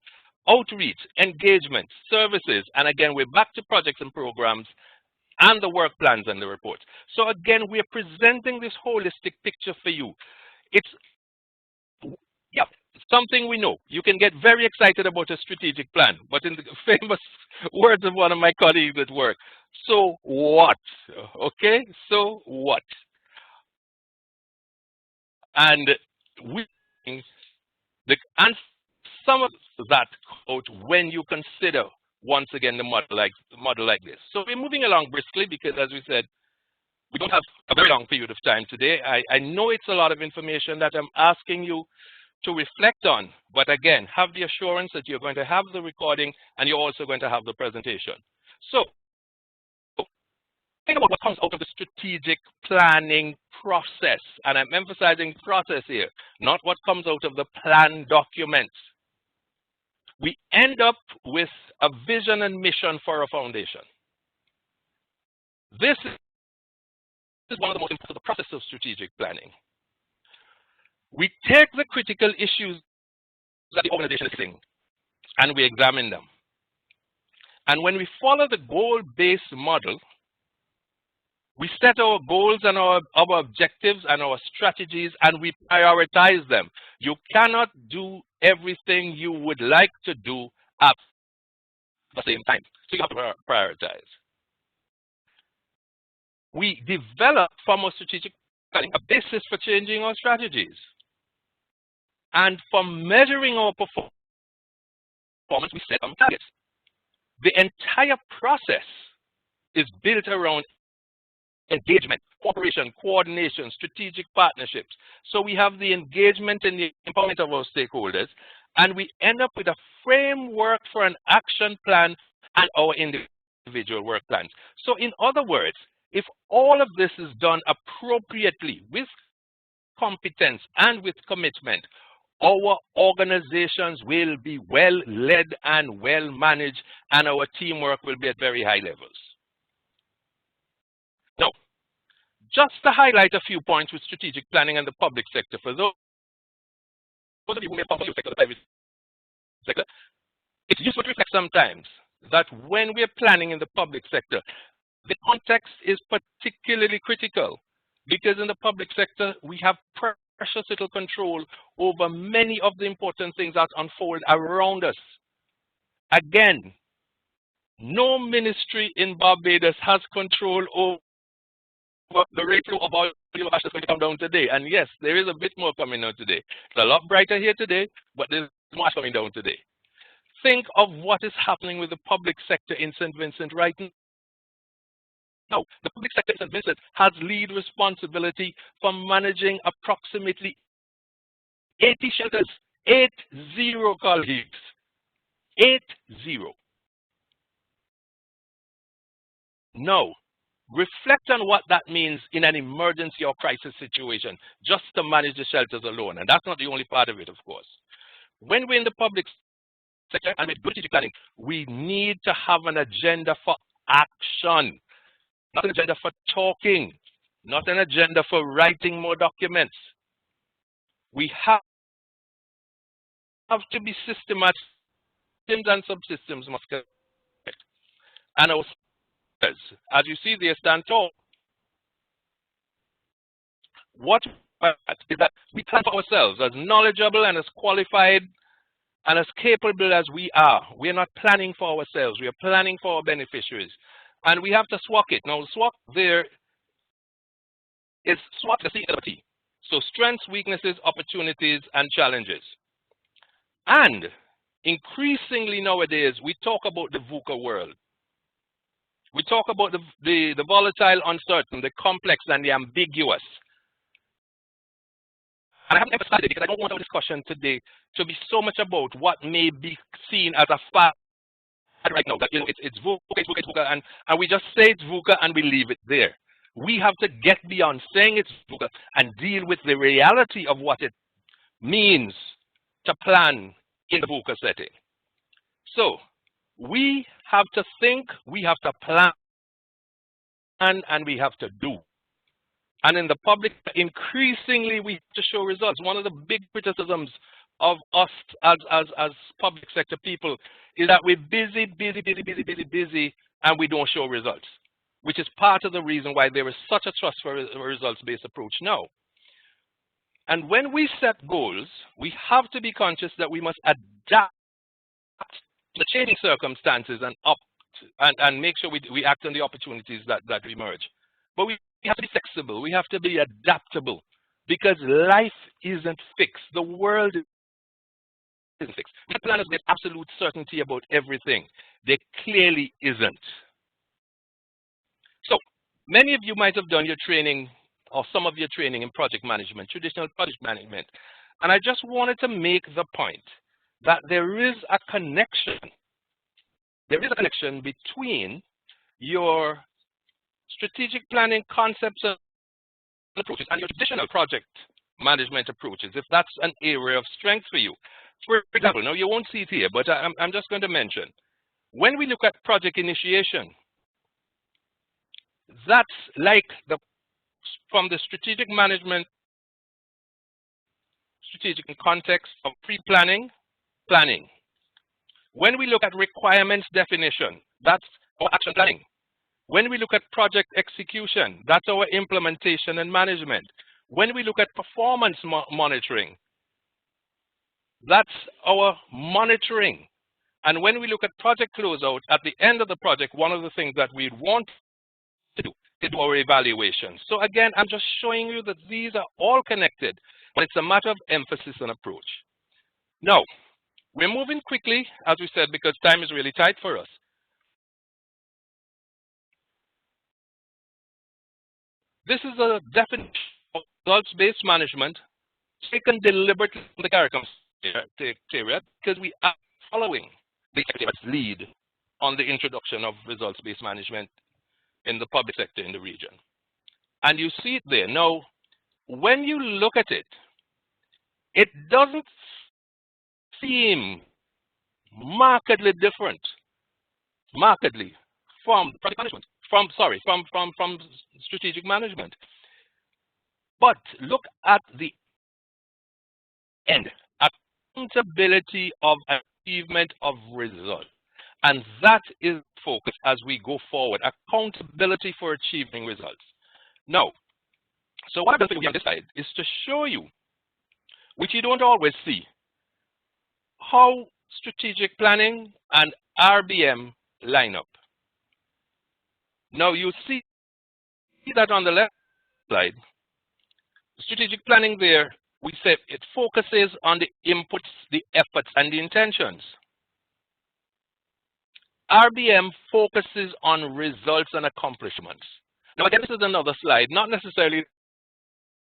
outreach, engagement, services, and again, we're back to projects and programs, and the work plans and the reports. So again, we're presenting this holistic picture for you. It's something we know. You can get very excited about a strategic plan, but in the famous words of one of my colleagues at work, so what? Okay, so what? And and some of that out when you consider once again the model like this. So we're moving along briskly because, as we said, we don't have a very long period of time today. I know it's a lot of information that I'm asking you to reflect on, but again, have the assurance that you're going to have the recording and you're also going to have the presentation. So think about what comes out of the strategic planning process. And I'm emphasizing process here, not what comes out of the plan documents. We end up with a vision and mission for a foundation. This is one of the most important process of strategic planning. We take the critical issues that the organization is facing and we examine them. And when we follow the goal-based model, we set our goals and our objectives and our strategies and we prioritize them. You cannot do everything you would like to do at the same time. So you have to prioritize. We develop from our strategic planning a basis for changing our strategies. And for measuring our performance, we set some targets. The entire process is built around engagement, cooperation, coordination, strategic partnerships. So we have the engagement and the empowerment of our stakeholders, and we end up with a framework for an action plan and our individual work plans. So in other words, if all of this is done appropriately with competence and with commitment, our organizations will be well led and well managed, and our teamwork will be at very high levels. Now, just to highlight a few points with strategic planning and the public sector, for those of you who may public sector, the private sector, it's useful to reflect sometimes that when we're planning in the public sector, the context is particularly critical because in the public sector, we have precious little control over many of the important things that unfold around us. Again, no ministry in Barbados has control over the ratio of oil that's going to come down today. And yes, there is a bit more coming out today. It's a lot brighter here today, but there's much coming down today. Think of what is happening with the public sector in St. Vincent right now. Now, the public sector in St. Vincent has lead responsibility for managing approximately 80 shelters, 80 colleagues, 80. Now, reflect on what that means in an emergency or crisis situation, just to manage the shelters alone. And that's not the only part of it, of course. When we're in the public sector and with good strategic planning, we need to have an agenda for action. Not an agenda for talking, not an agenda for writing more documents. We have to be systematic, systems and subsystems must connect. And our as you see there stand tall. What is that we plan for ourselves as knowledgeable and as qualified and as capable as we are. We are not planning for ourselves, we are planning for our beneficiaries. And we have to SWOT it. Now, SWOT there is SWOT the CLT. So strengths, weaknesses, opportunities, and challenges. And increasingly nowadays, we talk about the VUCA world. We talk about the volatile, uncertain, the complex, and the ambiguous. And I haven't emphasized it because I don't want our discussion today to be so much about what may be seen as a fact right now, that it's VUCA, it's VUCA, it's VUCA, and we just say it's VUCA and we leave it there. We have to get beyond saying it's VUCA and deal with the reality of what it means to plan in the VUCA setting. So we have to think, we have to plan, and we have to do. And in the public, increasingly we have to show results. One of the big criticisms of us as public sector people is that we're busy, and we don't show results, which is part of the reason why there is such a trust for a results-based approach now. And when we set goals, we have to be conscious that we must adapt to the changing circumstances and make sure we act on the opportunities that emerge. But we have to be flexible, we have to be adaptable, because life isn't fixed. The world isn't fixed. The planners get absolute certainty about everything. There clearly isn't. So many of you might have done your training or some of your training in project management, traditional project management. And I just wanted to make the point that there is a connection. There is a connection between your strategic planning concepts and approaches and your traditional project management approaches, if that's an area of strength for you. For example, now you won't see it here, but I'm just going to mention, when we look at project initiation, that's like from the strategic management, strategic context of pre-planning, planning. When we look at requirements definition, that's our action planning. When we look at project execution, that's our implementation and management. When we look at performance monitoring, that's our monitoring. And when we look at project closeout, at the end of the project, one of the things that we'd want to do is our evaluation. So again, I'm just showing you that these are all connected, but it's a matter of emphasis and approach. Now, we're moving quickly, as we said, because time is really tight for us. This is a definition of results-based management taken deliberately from the Caricom criteria because we are following the lead on the introduction of results-based management in the public sector in the region. And you see it there. Now, when you look at it, it doesn't seem markedly different, from project management, from strategic management. But look at the end, accountability of achievement of results. And that is focus as we go forward, accountability for achieving results. Now, so what I'm going to do on this slide is to show you, which you don't always see, how strategic planning and Rbm line up. Now you see that on the left slide, strategic planning there, we say it focuses on the inputs, the efforts, and the intentions. Rbm focuses on results and accomplishments. Now again, this is another slide, not necessarily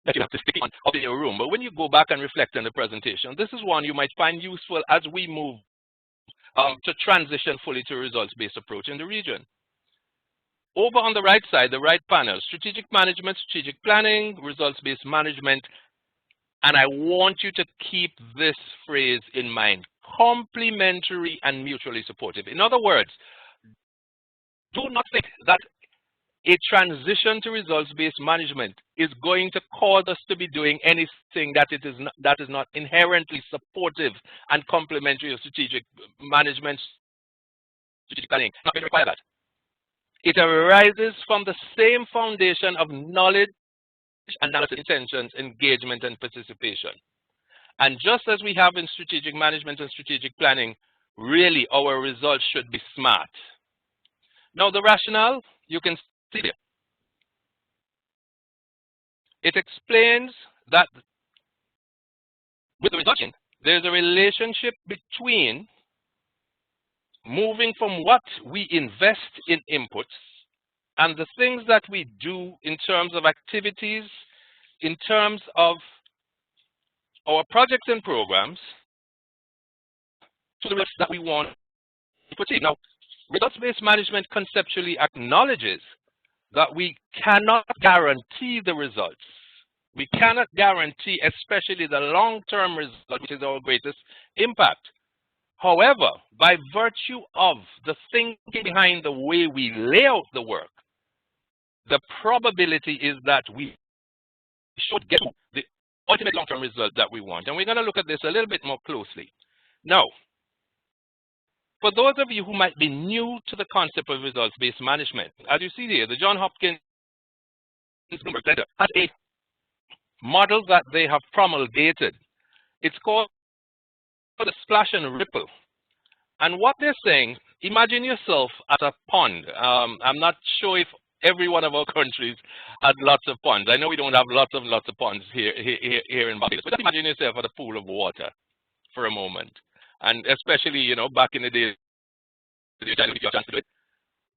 that you have to stick on up in your room, but when you go back and reflect on the presentation, this is one you might find useful as we move to transition fully to a results-based approach in the region. Over on the right side, the right panel, strategic management, strategic planning, results-based management, and I want you to keep this phrase in mind, complementary and mutually supportive. In other words, do not think that a transition to results-based management is going to cause us to be doing anything that is not inherently supportive and complementary of strategic management, strategic planning. Not going to require that. It arises from the same foundation of knowledge, analysis, intentions, engagement, and participation. And just as we have in strategic management and strategic planning, really our results should be smart. Now the rationale, you can see there. It explains that with the results, there's a relationship between moving from what we invest in inputs and the things that we do in terms of activities, in terms of our projects and programs, to the results that we want to achieve. Now, results-based management conceptually acknowledges that we cannot guarantee the results. We cannot guarantee, especially the long-term result, which is our greatest impact. However, by virtue of the thinking behind the way we lay out the work, the probability is that we should get to the ultimate long-term result that we want. And we're going to look at this a little bit more closely. Now, for those of you who might be new to the concept of results-based management, as you see here, the Johns Hopkins Bloomberg Center has a model that they have promulgated. It's called the splash and ripple. And what they're saying, imagine yourself at a pond. I'm not sure if every one of our countries has lots of ponds. I know we don't have lots of ponds here in Barbados. But just imagine yourself at a pool of water for a moment. And especially, you know, back in the day,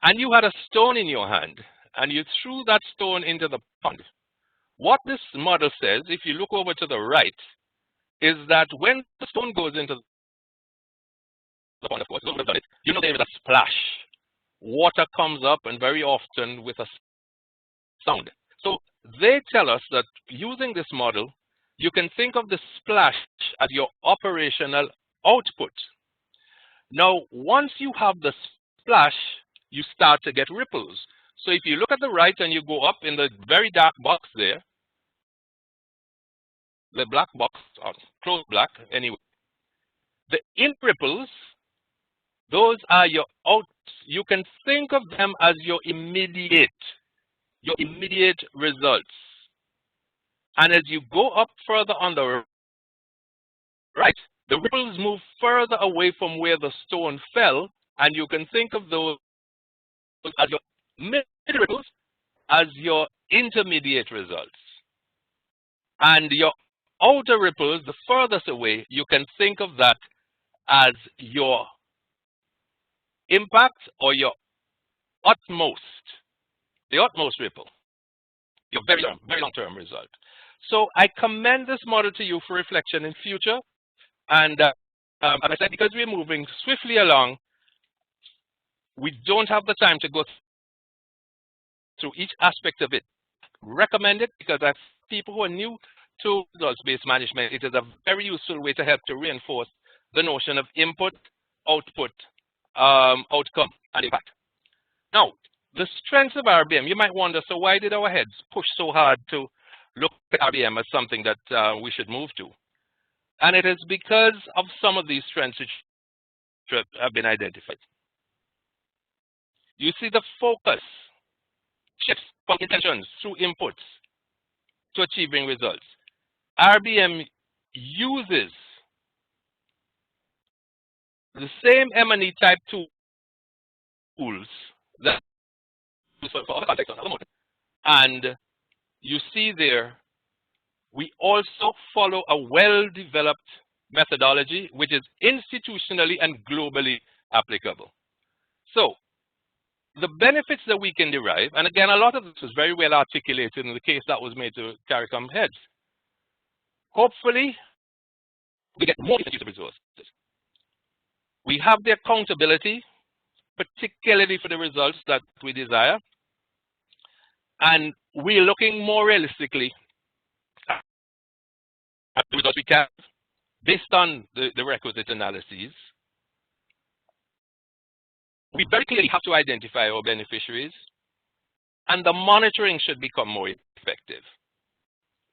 and you had a stone in your hand, and you threw that stone into the pond. What this model says, if you look over to the right, is that when the stone goes into the pond, of course, you know there is a splash. Water comes up, and very often with a sound. So they tell us that using this model, you can think of the splash as your operational output. Now, once you have the splash, you start to get ripples. So if you look at the right and you go up in the very dark box there, the black box, or close black anyway, the in ripples, those are your outs. You can think of them as your immediate results. And as you go up further on the right, the ripples move further away from where the stone fell, and you can think of those as your mid ripples as your intermediate results. And your outer ripples, the furthest away, you can think of that as your impact or your utmost, the utmost ripple, your very long-term result. So I commend this model to you for reflection in future. And as I said, because we're moving swiftly along, we don't have the time to go through each aspect of it. Recommend it because as people who are new to results-based management, it is a very useful way to help to reinforce the notion of input, output, outcome, and impact. Now, the strengths of Rbm, you might wonder, so why did our heads push so hard to look at Rbm as something that we should move to? And it is because of some of these strengths which have been identified. You see the focus shifts from intentions through inputs to achieving results. Rbm uses the same M&E type tools that for other contexts on other modes. And you see there, we also follow a well-developed methodology which is institutionally and globally applicable. So the benefits that we can derive, and again, a lot of this was very well articulated in the case that was made to Caricom heads. Hopefully, we get more use of resources. We have the accountability, particularly for the results that we desire, and we're looking more realistically at the results we can based on the requisite analyses. We very clearly have to identify our beneficiaries, and the monitoring should become more effective.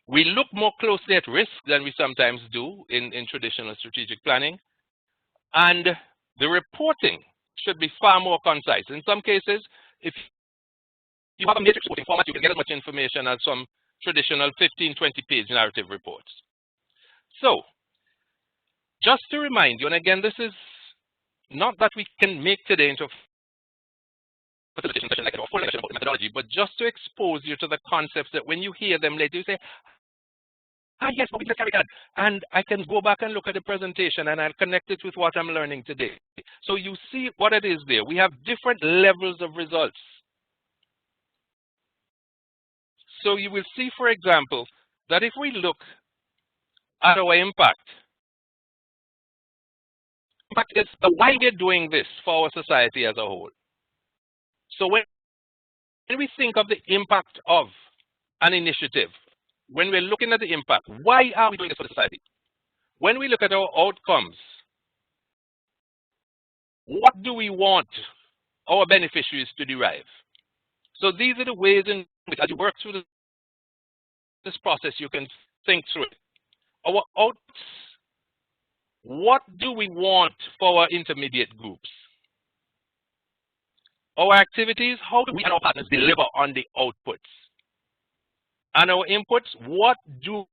We look more closely at risk than we sometimes do in traditional strategic planning, and the reporting should be far more concise. In some cases, if you have a matrix reporting format, you can get as much information as some traditional 15, 20-page narrative reports. So, just to remind you, and again, this is not that we can make today into a facilitation session like a full lecture about the methodology, but just to expose you to the concepts that when you hear them later, you say, ah, yes, but we did CARICAD. And I can go back and look at the presentation and I'll connect it with what I'm learning today. So you see what it is there. We have different levels of results. So you will see, for example, that if we look at our impact is why we're doing this for our society as a whole. So when we think of the impact of an initiative, when we're looking at the impact, why are we doing this for society? When we look at our outcomes, what do we want our beneficiaries to derive? So these are the ways in which, as you work through this process, you can think through it. Our outs, what do we want for our intermediate groups? Our activities, how do we and our partners deliver on the outputs? And our inputs, what do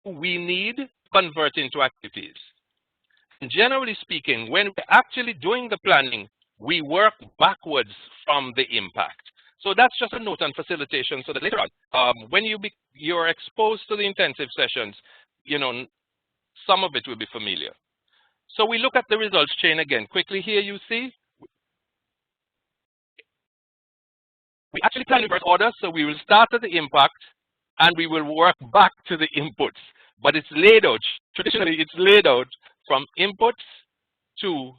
we need to convert into activities? And generally speaking, when we're actually doing the planning, we work backwards from the impact. So that's just a note on facilitation so that later on, when you're exposed to the intensive sessions, you know, some of it will be familiar. So we look at the results chain again. Quickly here you see, we actually plan in reverse order, so we will start at the impact and we will work back to the inputs. But it's laid out, traditionally it's laid out from inputs to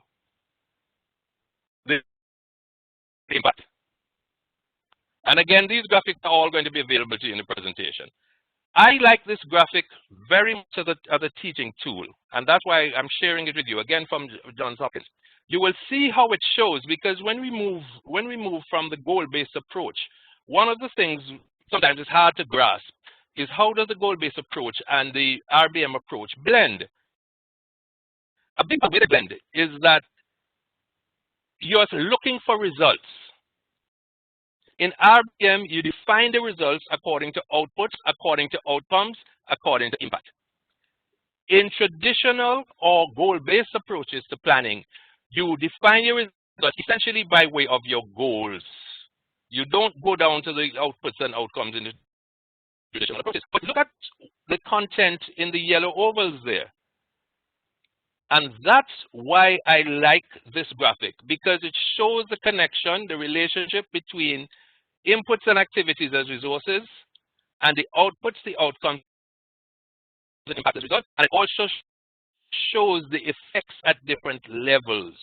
the impact. And again, these graphics are all going to be available to you in the presentation. I like this graphic very much as a teaching tool, and that's why I'm sharing it with you, again from Johns Hopkins. You will see how it shows, because when we move from the goal-based approach, one of the things sometimes it's hard to grasp is how does the goal-based approach and the RBM approach blend? A big way to blend is that you're looking for results. In RBM, you define the results according to outputs, according to outcomes, according to impact. In traditional or goal-based approaches to planning, you define your results essentially by way of your goals. You don't go down to the outputs and outcomes in the traditional approaches. But look at the content in the yellow ovals there. And that's why I like this graphic, because it shows the connection, the relationship between inputs and activities as resources, and the outputs, the outcomes, the impact as result. And it also shows the effects at different levels.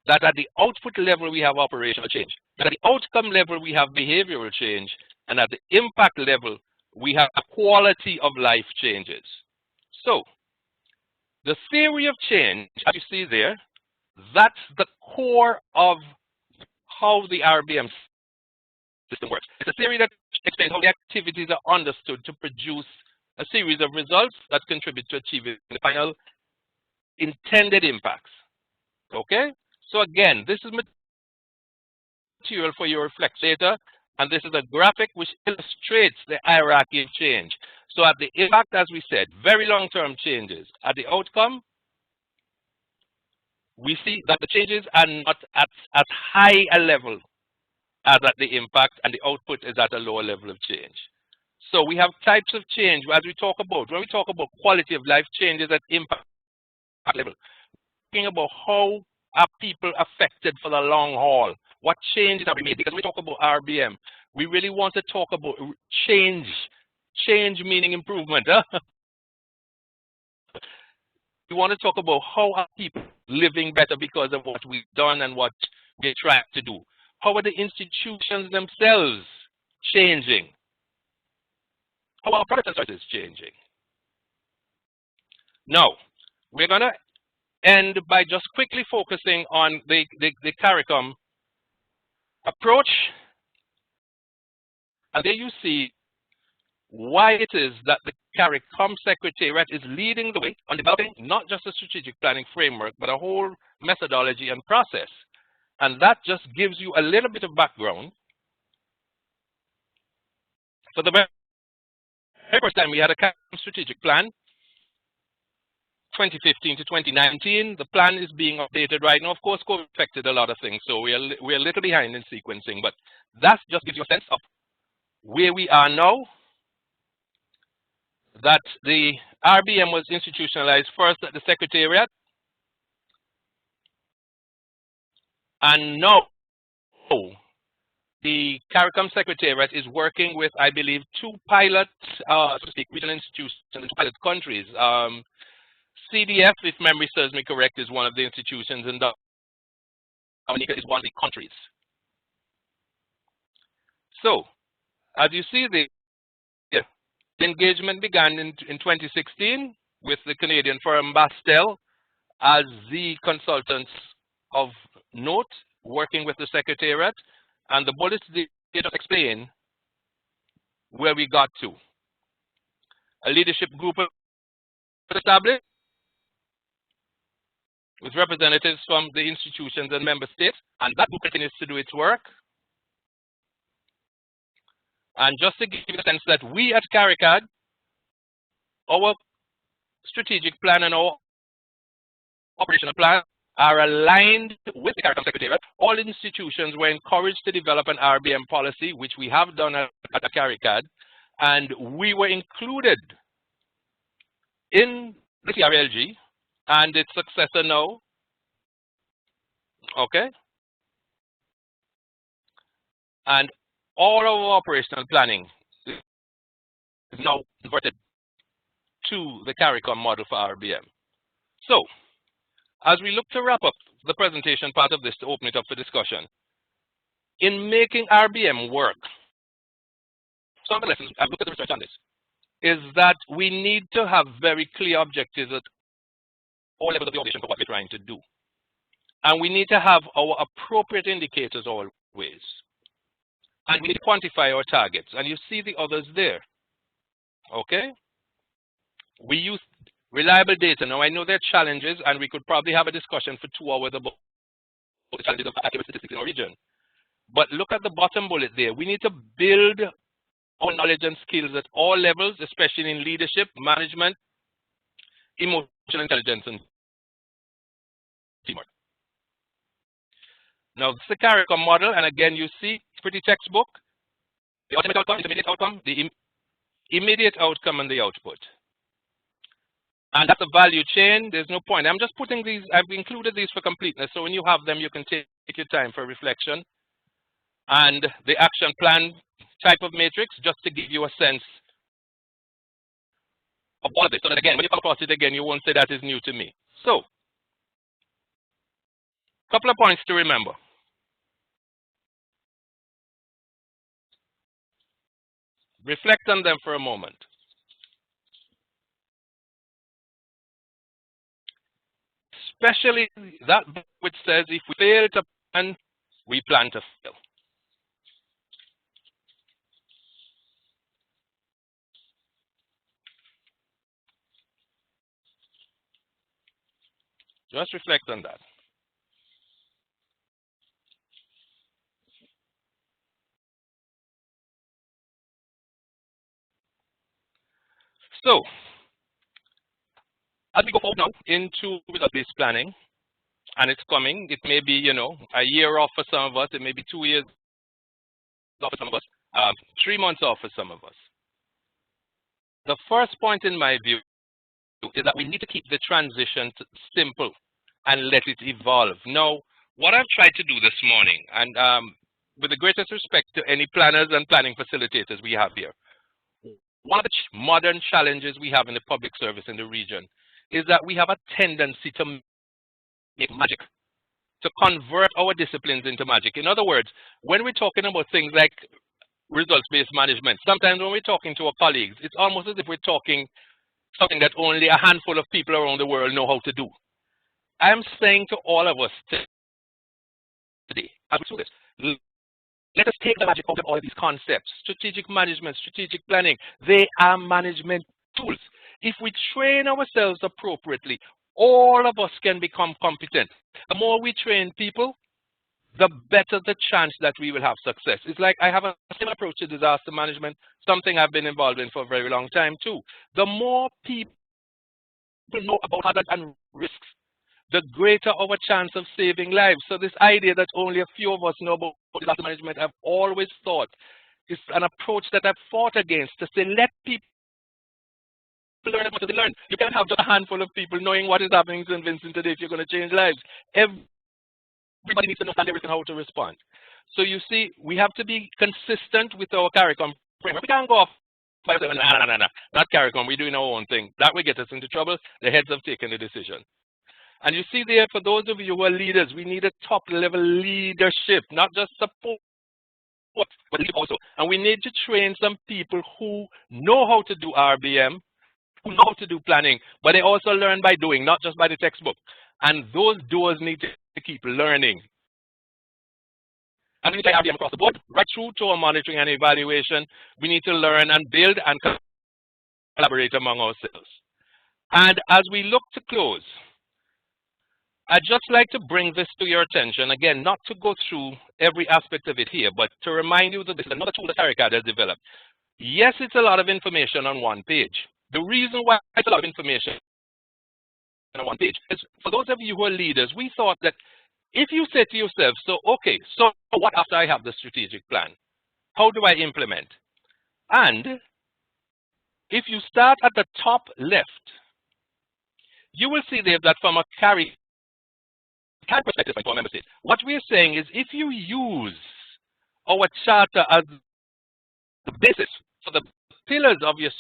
That at the output level, we have operational change. That at the outcome level, we have behavioral change. And at the impact level, we have quality of life changes. So, the theory of change, as you see there, that's the core of how the RBM system works. It's a theory that explains how the activities are understood to produce a series of results that contribute to achieving the final intended impacts. Okay? So again, this is material for your reflect data, and this is a graphic which illustrates the hierarchy of change. So at the impact, as we said, very long-term changes. At the outcome, we see that the changes are not at as high a level as at the impact, and the output is at a lower level of change. So we have types of change as we talk about. When we talk about quality of life changes at impact level, talking about how are people affected for the long haul? What changes are we made? Because when we talk about RBM, we really want to talk about change. Change meaning improvement. Huh? We want to talk about how are people living better because of what we've done and what we're trying to do. How are the institutions themselves changing? How are product and services changing? Now, we're going to end by just quickly focusing on the Caricom approach. And there you see why it is that the Caricom Secretariat is leading the way on developing not just a strategic planning framework, but a whole methodology and process. And that just gives you a little bit of background. For the very first time, we had a Caricom strategic plan, 2015 to 2019. The plan is being updated right now. Of course, COVID affected a lot of things, so we're a little behind in sequencing, but that just gives you a sense of where we are now. That the RBM was institutionalized first at the Secretariat, and now the Caricom Secretariat is working with, I believe, two pilot, so to speak, regional institutions in 2 pilot countries. CDF, if memory serves me correct, is one of the institutions, and Dominica is one of the countries. So, as you see, the engagement began in 2016 with the Canadian firm Bastel as the consultants of note working with the Secretariat, and the bullets they just explain where we got to. A leadership group was established with representatives from the institutions and member states, and that group continues to do its work. And just to give you a sense that we at CARICAD, our strategic plan and our operational plan are aligned with the Caricom Secretariat. All institutions were encouraged to develop an RBM policy, which we have done at CARICAD, and we were included in the CRLG and its successor now. Okay? And all our operational planning is now converted to the Caricom model for RBM. So, as we look to wrap up the presentation part of this to open it up for discussion, in making RBM work, some of the lessons, I've looked at the research on this, is that we need to have very clear objectives at all levels of the organization for what we're trying to do. And we need to have our appropriate indicators always. And we need to quantify our targets. And you see the others there. Okay? We use reliable data. Now, I know there are challenges, and we could probably have a discussion for 2 hours about the challenges of accurate statistics in our region. But look at the bottom bullet there. We need to build our knowledge and skills at all levels, especially in leadership, management, emotional intelligence, and teamwork. Now, this is the Caricom model, and again, you see, pretty textbook. The ultimate outcome, intermediate outcome, the immediate outcome, and the output. And that's a value chain. There's no point. I'm just putting these, I've included these for completeness, so when you have them, you can take your time for reflection. And the action plan type of matrix, just to give you a sense of all of it. So that again, when you come across it again, you won't say that is new to me. So, a couple of points to remember. Reflect on them for a moment. Especially that which says if we fail to plan, we plan to fail. Just reflect on that. So, as we go forward now into result-based planning, and it's coming, it may be, you know, a year off for some of us, it may be 2 years off for some of us, 3 months off for some of us. The first point in my view is that we need to keep the transition simple and let it evolve. Now, what I've tried to do this morning, and with the greatest respect to any planners and planning facilitators we have here, one of the modern challenges we have in the public service in the region is that we have a tendency to make magic, to convert our disciplines into magic. In other words, when we're talking about things like results-based management, sometimes when we're talking to our colleagues, it's almost as if we're talking something that only a handful of people around the world know how to do. I'm saying to all of us today, as we do this, let us take the magic out of all of these concepts. Strategic management, strategic planning, they are management tools. If we train ourselves appropriately, all of us can become competent. The more we train people, the better the chance that we will have success. It's like I have a similar approach to disaster management, something I've been involved in for a very long time too. The more people know about hazards and risks, the greater our chance of saving lives. So this idea that only a few of us know about disaster management, I've always thought is an approach that I've fought against, to say let people learn as much as they learn. You can't have just a handful of people knowing what is happening in St. Vincent today if you're going to change lives. Everybody needs to understand everything, how to respond. So you see, we have to be consistent with our CARICOM framework. We can't go off by saying, no, not CARICOM, we're doing our own thing. That will get us into trouble. The heads have taken the decision. And you see there, for those of you who are leaders, we need a top-level leadership, not just support, but leadership also. And we need to train some people who know how to do Rbm, who know how to do planning, but they also learn by doing, not just by the textbook. And those doers need to keep learning. And we need to Rbm across the board, right through to our monitoring and evaluation. We need to learn and build and collaborate among ourselves. And as we look to close, I'd just like to bring this to your attention, again, not to go through every aspect of it here, but to remind you that this is another tool that CARICAD has developed. Yes, it's a lot of information on one page. The reason why it's a lot of information on one page is, for those of you who are leaders, we thought that if you say to yourself, so okay, so what after I have the strategic plan? How do I implement? And if you start at the top left, you will see there that from a CARICAD perspective for our member states, what we are saying is if you use our charter as the basis for the pillars of your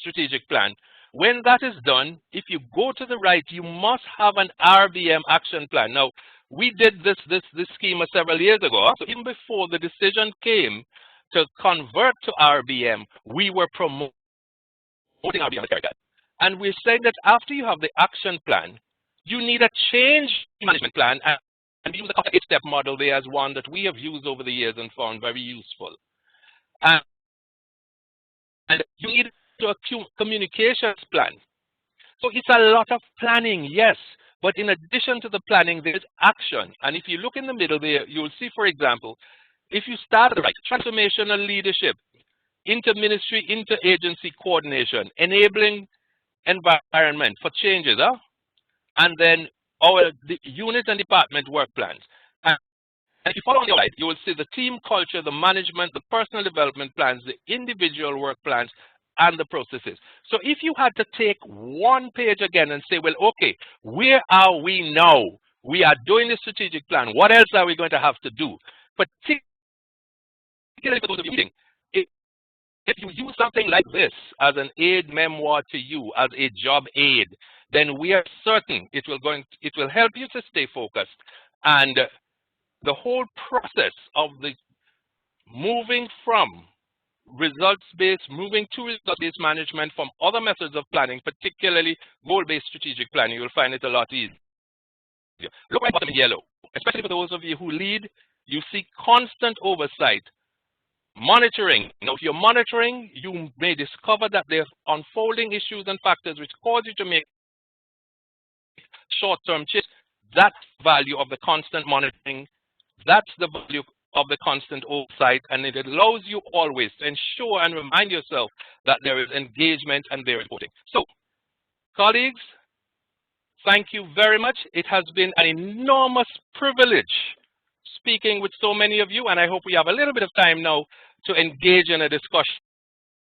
strategic plan, when that is done, if you go to the right, you must have an Rbm action plan. Now, we did this schema several years ago, so even before the decision came to convert to RBM, we were promoting RBM at CARICAD. And we're saying that after you have the action plan, you need a change management plan, and we use the 8-step model there as one that we have used over the years and found very useful. And you need a communications plan. So it's a lot of planning, yes, but in addition to the planning, there's action. And if you look in the middle there, you'll see, for example, if you start at the right, transformational leadership, inter-ministry, inter-agency coordination, enabling environment for changes, and then the unit and department work plans. And if you follow on the right, you will see the team culture, the management, the personal development plans, the individual work plans, and the processes. So if you had to take one page again and say, well, okay, where are we now? We are doing the strategic plan. What else are we going to have to do? Particularly for those of you reading, if you use something like this as an aid memoir to you, as a job aid, then we are certain it will help you to stay focused. And the whole process of the moving from results-based, moving to result-based management from other methods of planning, particularly goal-based strategic planning, you'll find it a lot easier. Look right bottom in yellow. Especially for those of you who lead, you see constant oversight. Monitoring. Now, if you're monitoring, you may discover that there are unfolding issues and factors which cause you to make short-term changes. That's the value of the constant monitoring. That's the value of the constant oversight, and it allows you always to ensure and remind yourself that there is engagement and there is reporting. So, colleagues, thank you very much. It has been an enormous privilege speaking with so many of you, and I hope we have a little bit of time now to engage in a discussion.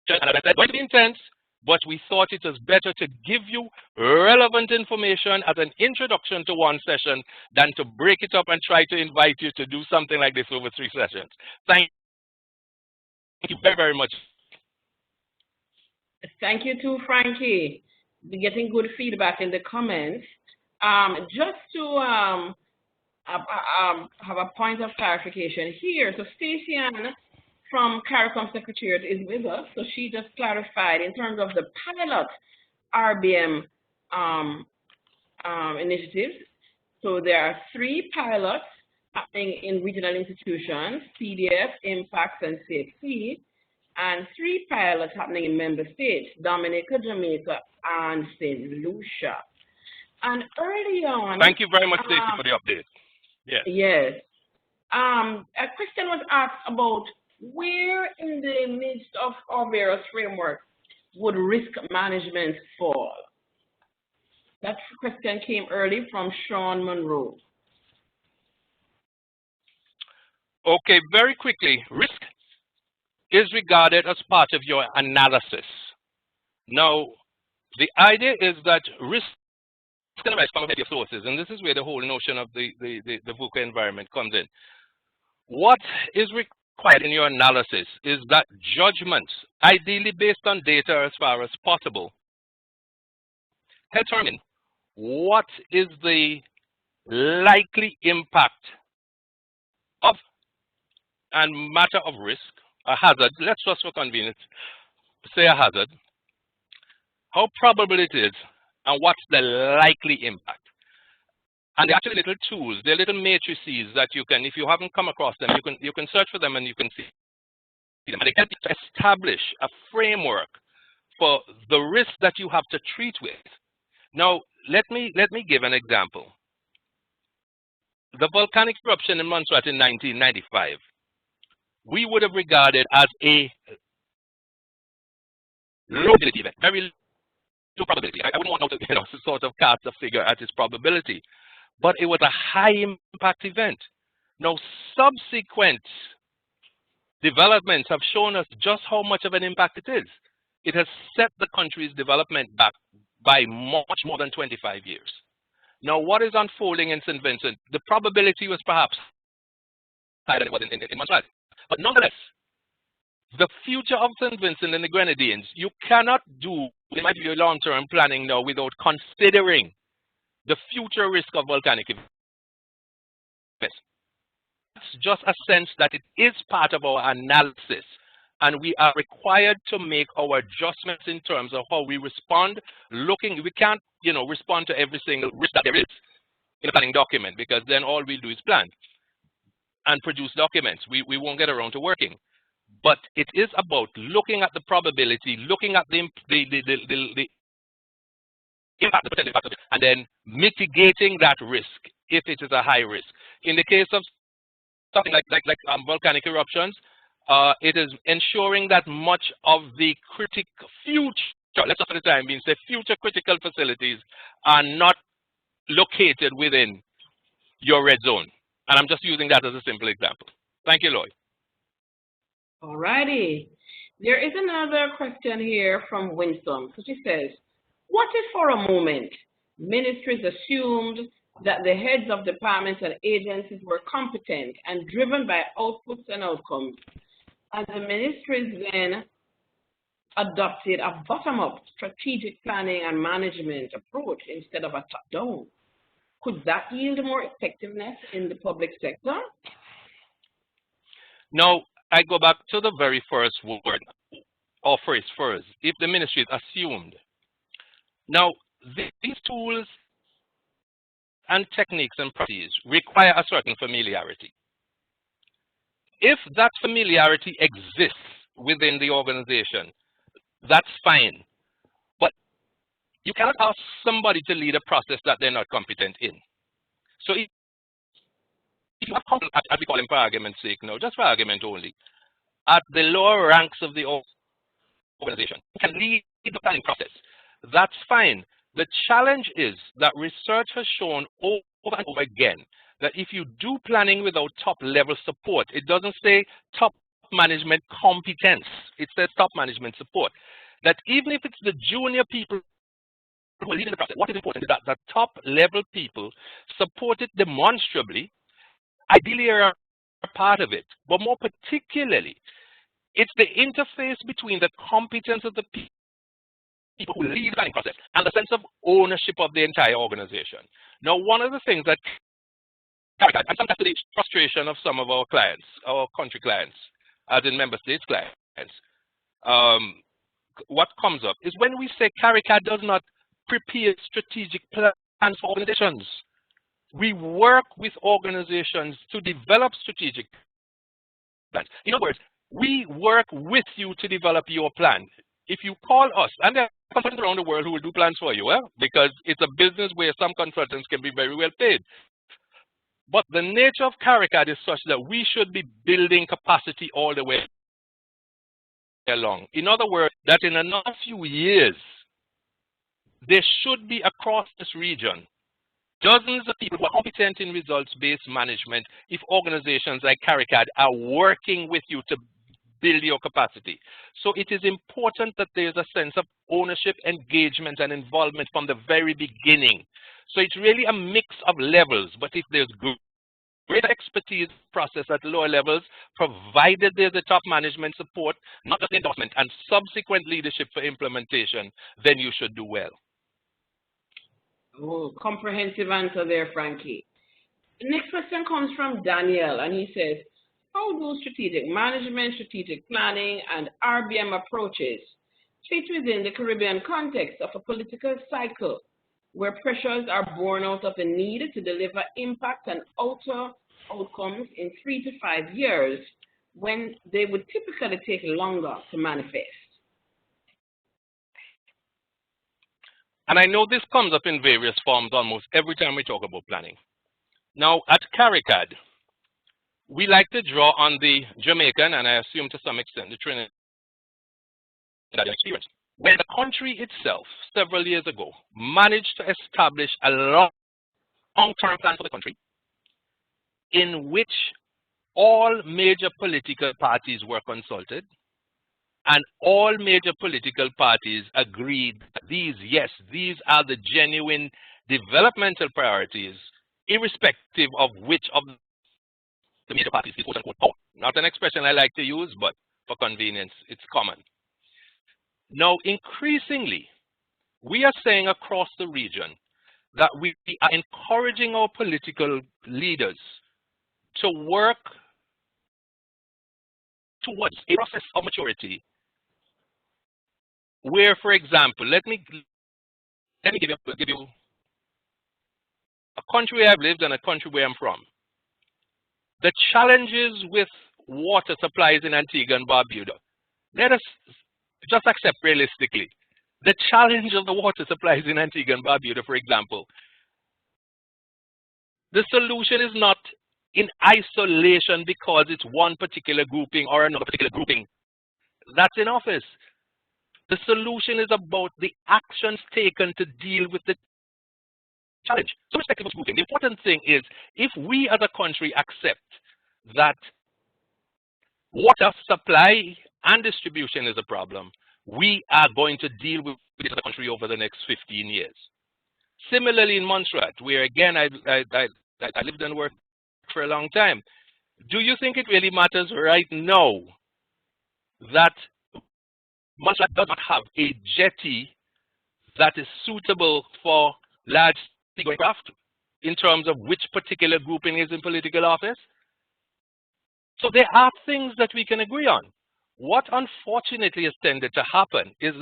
And as I said, it's going to be intense, but we thought it was better to give you relevant information as an introduction to one session than to break it up and try to invite you to do something like this over 3 sessions. Thank you very, very much. Thank you too, Frankie. We're getting good feedback in the comments. Just to have a point of clarification here. So Stacey Ann from Caricom Secretariat is with us. So she just clarified in terms of the pilot RBM initiatives. So there are 3 pilots happening in regional institutions, CDF, Impacts, and CXC, and 3 pilots happening in member states, Dominica, Jamaica, and St. Lucia. And early on— Thank you very much, Stacey, for the update. Yes. Yes. A question was asked about where in the midst of our various frameworks would risk management fall? That question came early from Sean Monroe. Okay, very quickly, risk is regarded as part of your analysis. Now, the idea is that risk can arise from a variety of sources, and this is where the whole notion of the VUCA environment comes in. What is required in your analysis is that judgments, ideally based on data as far as possible, determine what is the likely impact of and matter of risk, a hazard. Let's just for convenience say a hazard, how probable it is, and what's the likely impact. And they're actually little tools, they're little matrices that you can, if you haven't come across them, you can search for them and you can see them. And they help you to establish a framework for the risk that you have to treat with. Now, let me give an example. The volcanic eruption in Montserrat in 1995, we would have regarded as a low probability event, very low probability. I wouldn't want to sort of cast a figure at its probability, but it was a high impact event. Now, subsequent developments have shown us just how much of an impact it is. It has set the country's development back by much more than 25 years. Now, what is unfolding in St. Vincent? The probability was perhaps higher than it was in Montserrat. But nonetheless, the future of St. Vincent and the Grenadines, you cannot do, it might be your long-term planning now without considering the future risk of volcanic events. just a sense that it is part of our analysis, and we are required to make our adjustments in terms of how we respond. We can't, respond to every single risk that there is in a planning document, because then all we do is plan and produce documents. We won't get around to working. But it is about looking at the probability, looking at the impact, the potential impact, and then mitigating that risk if it is a high risk. In the case of something like volcanic eruptions, it is ensuring that much of the let's just for the time being say future critical facilities are not located within your red zone. And I'm just using that as a simple example. Thank you, Lloyd. All righty. There is another question here from Winsome. So she says, what if for a moment ministries assumed that the heads of departments and agencies were competent and driven by outputs and outcomes, and the ministries then adopted a bottom-up strategic planning and management approach instead of a top-down? Could that yield more effectiveness in the public sector? Now, I go back to the very first word, or phrase first, if the ministry is assumed. Now, these tools and techniques and practices require a certain familiarity. If that familiarity exists within the organization, that's fine. But you cannot ask somebody to lead a process that they're not competent in. So if you have, as we call them for argument's sake now, just for argument only, at the lower ranks of the organization, you can lead the planning process. That's fine. The challenge is that research has shown over and over again that if you do planning without top-level support, it doesn't say top management competence, it says top management support. That even if it's the junior people who are leading the process, what is important is that the top-level people support it demonstrably, ideally are a part of it, but more particularly, it's the interface between the competence of the people who lead the planning process and the sense of ownership of the entire organization. Now, one of the things that CARICAD, and sometimes to the frustration of some of our clients, our country clients, as in member states clients, what comes up is when we say CARICAD does not prepare strategic plans for organizations. We work with organizations to develop strategic plans. In other words, we work with you to develop your plan. If you call us, and there are consultants around the world who will do plans for you, because it's a business where some consultants can be very well paid. But the nature of CARICAD is such that we should be building capacity all the way along. In other words, that in another few years, there should be across this region dozens of people who are competent in results-based management if organizations like CARICAD are working with you to build your capacity. So it is important that there's a sense of ownership, engagement, and involvement from the very beginning. So it's really a mix of levels, but if there's greater expertise process at lower levels, provided there's a top management support, not just endorsement, and subsequent leadership for implementation, then you should do well. Oh, comprehensive answer there, Frankie. The next question comes from Daniel, and he says, how do strategic management, strategic planning, and Rbm approaches fit within the Caribbean context of a political cycle where pressures are born out of the need to deliver impact and outer outcomes in 3 to 5 years when they would typically take longer to manifest? And I know this comes up in various forms almost every time we talk about planning. Now, at CARICAD, we like to draw on the Jamaican, and I assume to some extent the Trinidad experience, where the country itself, several years ago, managed to establish a long-term plan for the country in which all major political parties were consulted, and all major political parties agreed that these are the genuine developmental priorities, irrespective of which of the major parties is quote-unquote power. Not an expression I like to use, but for convenience, it's common. Now, increasingly, we are saying across the region that we are encouraging our political leaders to work towards a process of maturity where, for example, let me give you a country I've lived and a country where I'm from. The challenges with water supplies in Antigua and Barbuda, let us just accept realistically. The challenge of the water supplies in Antigua and Barbuda, for example, the solution is not in isolation because it's one particular grouping or another particular grouping that's in office. The solution is about the actions taken to deal with the challenge. So respective of grouping, the important thing is if we as a country accept that water supply and distribution is a problem, we are going to deal with this as a country over the next 15 years. Similarly in Montserrat, where again I lived and worked for a long time, do you think it really matters right now that Montserrat does not have a jetty that is suitable for large seagoing craft in terms of which particular grouping is in political office? So there are things that we can agree on. What unfortunately has tended to happen is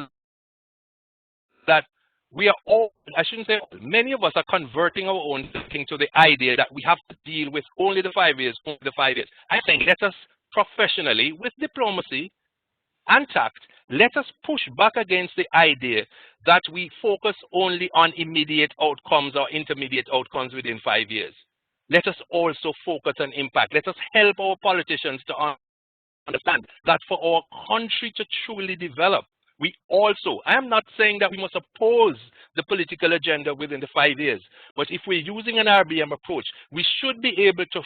that we are all, I shouldn't say, many of us are converting our own thinking to the idea that we have to deal with only the 5 years, only the 5 years. I think let us professionally, with diplomacy and tact, let us push back against the idea that we focus only on immediate outcomes or intermediate outcomes within 5 years. Let us also focus on impact. Let us help our politicians to understand that for our country to truly develop, we also, I am not saying that we must oppose the political agenda within the 5 years, but if we're using an Rbm approach, we should be able to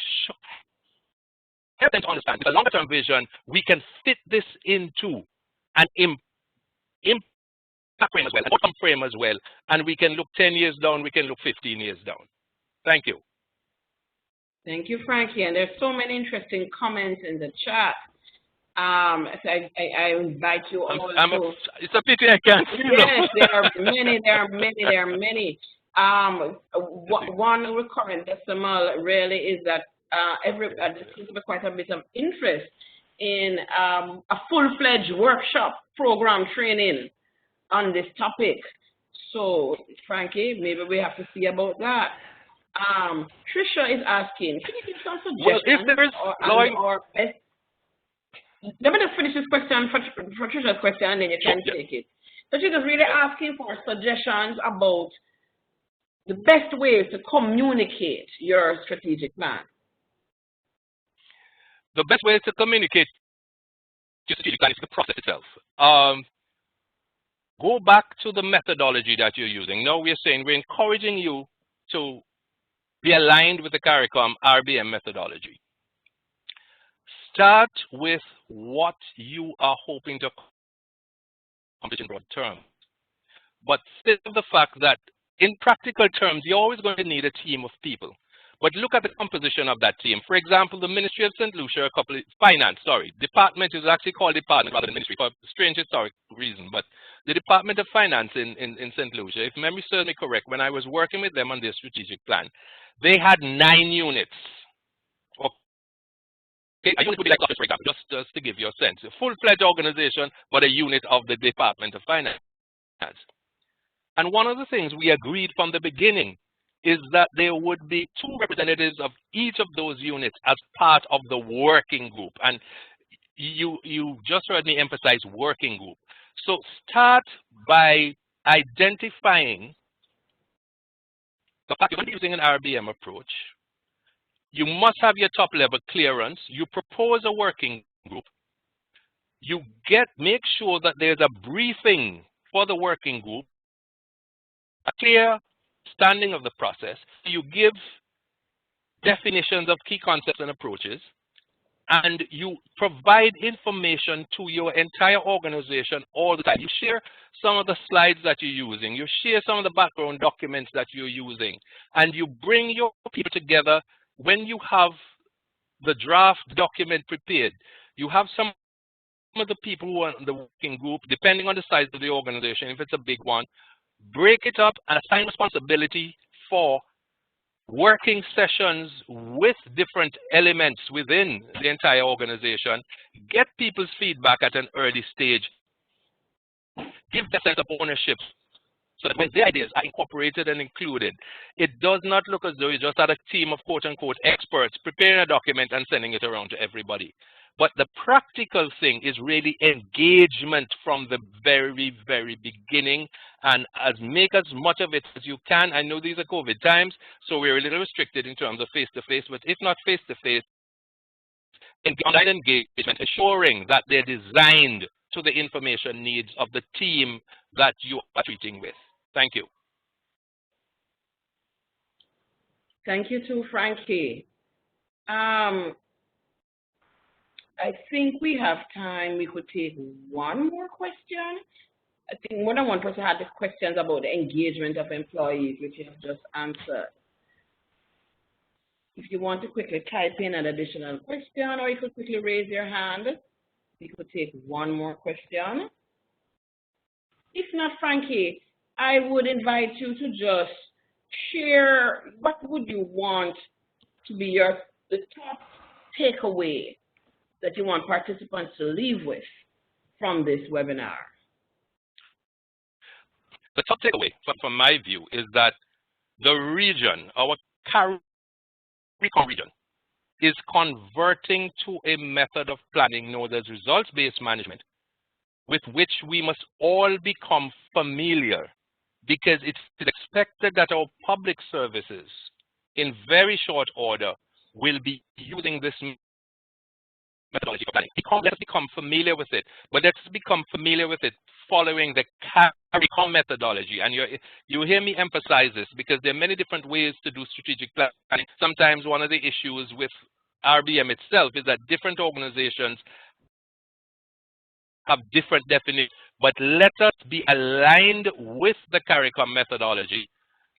help them to understand with a longer term vision, we can fit this into an impact frame as well, an outcome frame as well, and we can look 10 years down, we can look 15 years down. Thank you. Thank you, Frankie. And there's so many interesting comments in the chat. So I invite you all to. It's a pity I can't. Yes, there are many. One recurrent decimal really is that there seems to be quite a bit of interest in a full-fledged workshop program training on this topic. So, Frankie, maybe we have to see about that. Trisha is asking, can you give some suggestions? Well, if there is let me just finish this question for Trisha's question, and then you can take it. So she's just really asking for suggestions about the best ways to communicate your strategic plan. The best way to communicate your strategic plan is the process itself. Go back to the methodology that you're using. Now we're saying we're encouraging you to be aligned with the Caricom Rbm methodology. Start with what you are hoping to accomplish in broad terms. But still the fact that in practical terms, you're always going to need a team of people. But look at the composition of that team. For example, the Ministry of St. Lucia, department is actually called department rather than ministry for a strange historic reason. But the Department of Finance in St. Lucia, if memory serves me correct, when I was working with them on their strategic plan, they had 9 units. Okay, a unit would be like office, for example, just to give you a sense. A full-fledged organization, but a unit of the Department of Finance. And one of the things we agreed from the beginning is that there would be 2 representatives of each of those units as part of the working group. And you just heard me emphasize working group. So start by identifying the fact you're using an Rbm approach. You must have your top level clearance. You propose a working group. You make sure that there's a briefing for the working group, a clear understanding of the process. You give definitions of key concepts and approaches, and you provide information to your entire organization all the time. You share some of the slides that you're using. You share some of the background documents that you're using, and you bring your people together. When you have the draft document prepared, you have some of the people who are in the working group, depending on the size of the organization, if it's a big one, break it up and assign responsibility for working sessions with different elements within the entire organization, get people's feedback at an early stage, give them a sense of ownership so that when their ideas are incorporated and included, it does not look as though you just had a team of quote-unquote experts preparing a document and sending it around to everybody. But the practical thing is really engagement from the very, very beginning, and make as much of it as you can. I know these are COVID times, so we're a little restricted in terms of face-to-face, but if not face-to-face, online engagement, assuring that they're designed to the information needs of the team that you are treating with. Thank you. Thank you too, Frankie. I think we have time. We could take one more question. I think more than one person had the questions about the engagement of employees, which you have just answered. If you want to quickly type in an additional question, or you could quickly raise your hand, we could take one more question. If not, Frankie, I would invite you to just share what would you want to be the top takeaway that you want participants to leave with from this webinar. The top takeaway from my view is that the region, our Caricom region, is converting to a method of planning known as results-based management, with which we must all become familiar, because it's expected that our public services, in very short order, will be using this methodology for planning. Let's become familiar with it, but let's become familiar with it following the CARICOM methodology. And you hear me emphasize this because there are many different ways to do strategic planning. Sometimes one of the issues with Rbm itself is that different organizations have different definitions, but let us be aligned with the CARICOM methodology,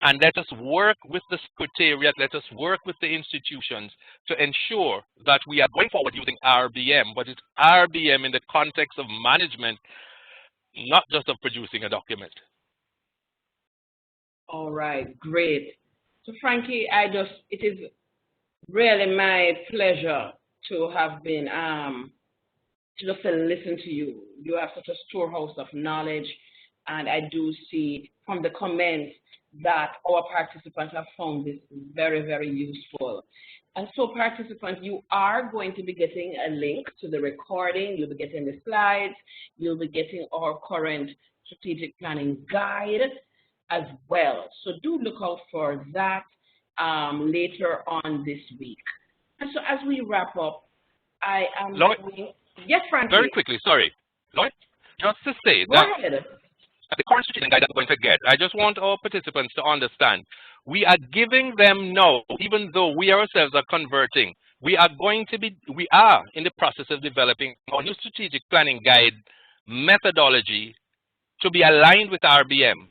and let us work with the secretariat, let us work with the institutions to ensure that we are going forward using Rbm, but it's Rbm in the context of management, not just of producing a document. All right, great. So Frankie, it is really my pleasure to have been, to just listen to you. You have such a storehouse of knowledge, and I do see from the comments that our participants have found this very, very useful. And so participants, you are going to be getting a link to the recording, you'll be getting the slides, you'll be getting our current strategic planning guide as well. So do look out for that later on this week. And so as we wrap up, I am Lloyd, yes, Frankie. Very quickly, sorry. Lloyd, just to say Go that ahead. the current strategic guide that we're going to get, I just want our participants to understand, we are giving them now, even though we ourselves are converting, we are in the process of developing our new strategic planning guide methodology to be aligned with Rbm.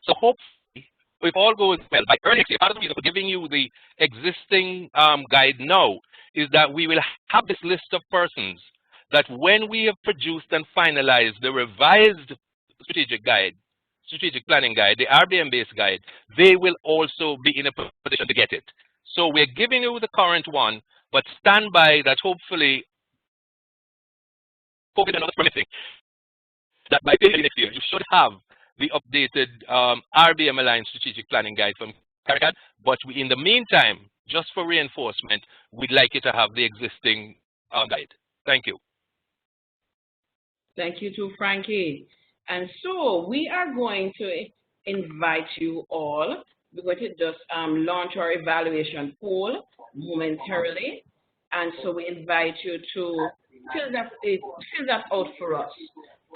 So hopefully, if all goes well, by early next year, part of the reason for giving you the existing guide now is that we will have this list of persons that when we have produced and finalized the revised strategic planning guide, the Rbm-based guide, they will also be in a position to get it. So we're giving you the current one, but stand by that hopefully, COVID and others permitting, that by early next year, you should have the updated Rbm-aligned strategic planning guide from CARICAD. But in the meantime, just for reinforcement, we'd like you to have the existing guide. Thank you. Thank you too, Frankie. And so we are going to invite you all. We're going to just launch our evaluation poll momentarily. And so we invite you to fill that out for us.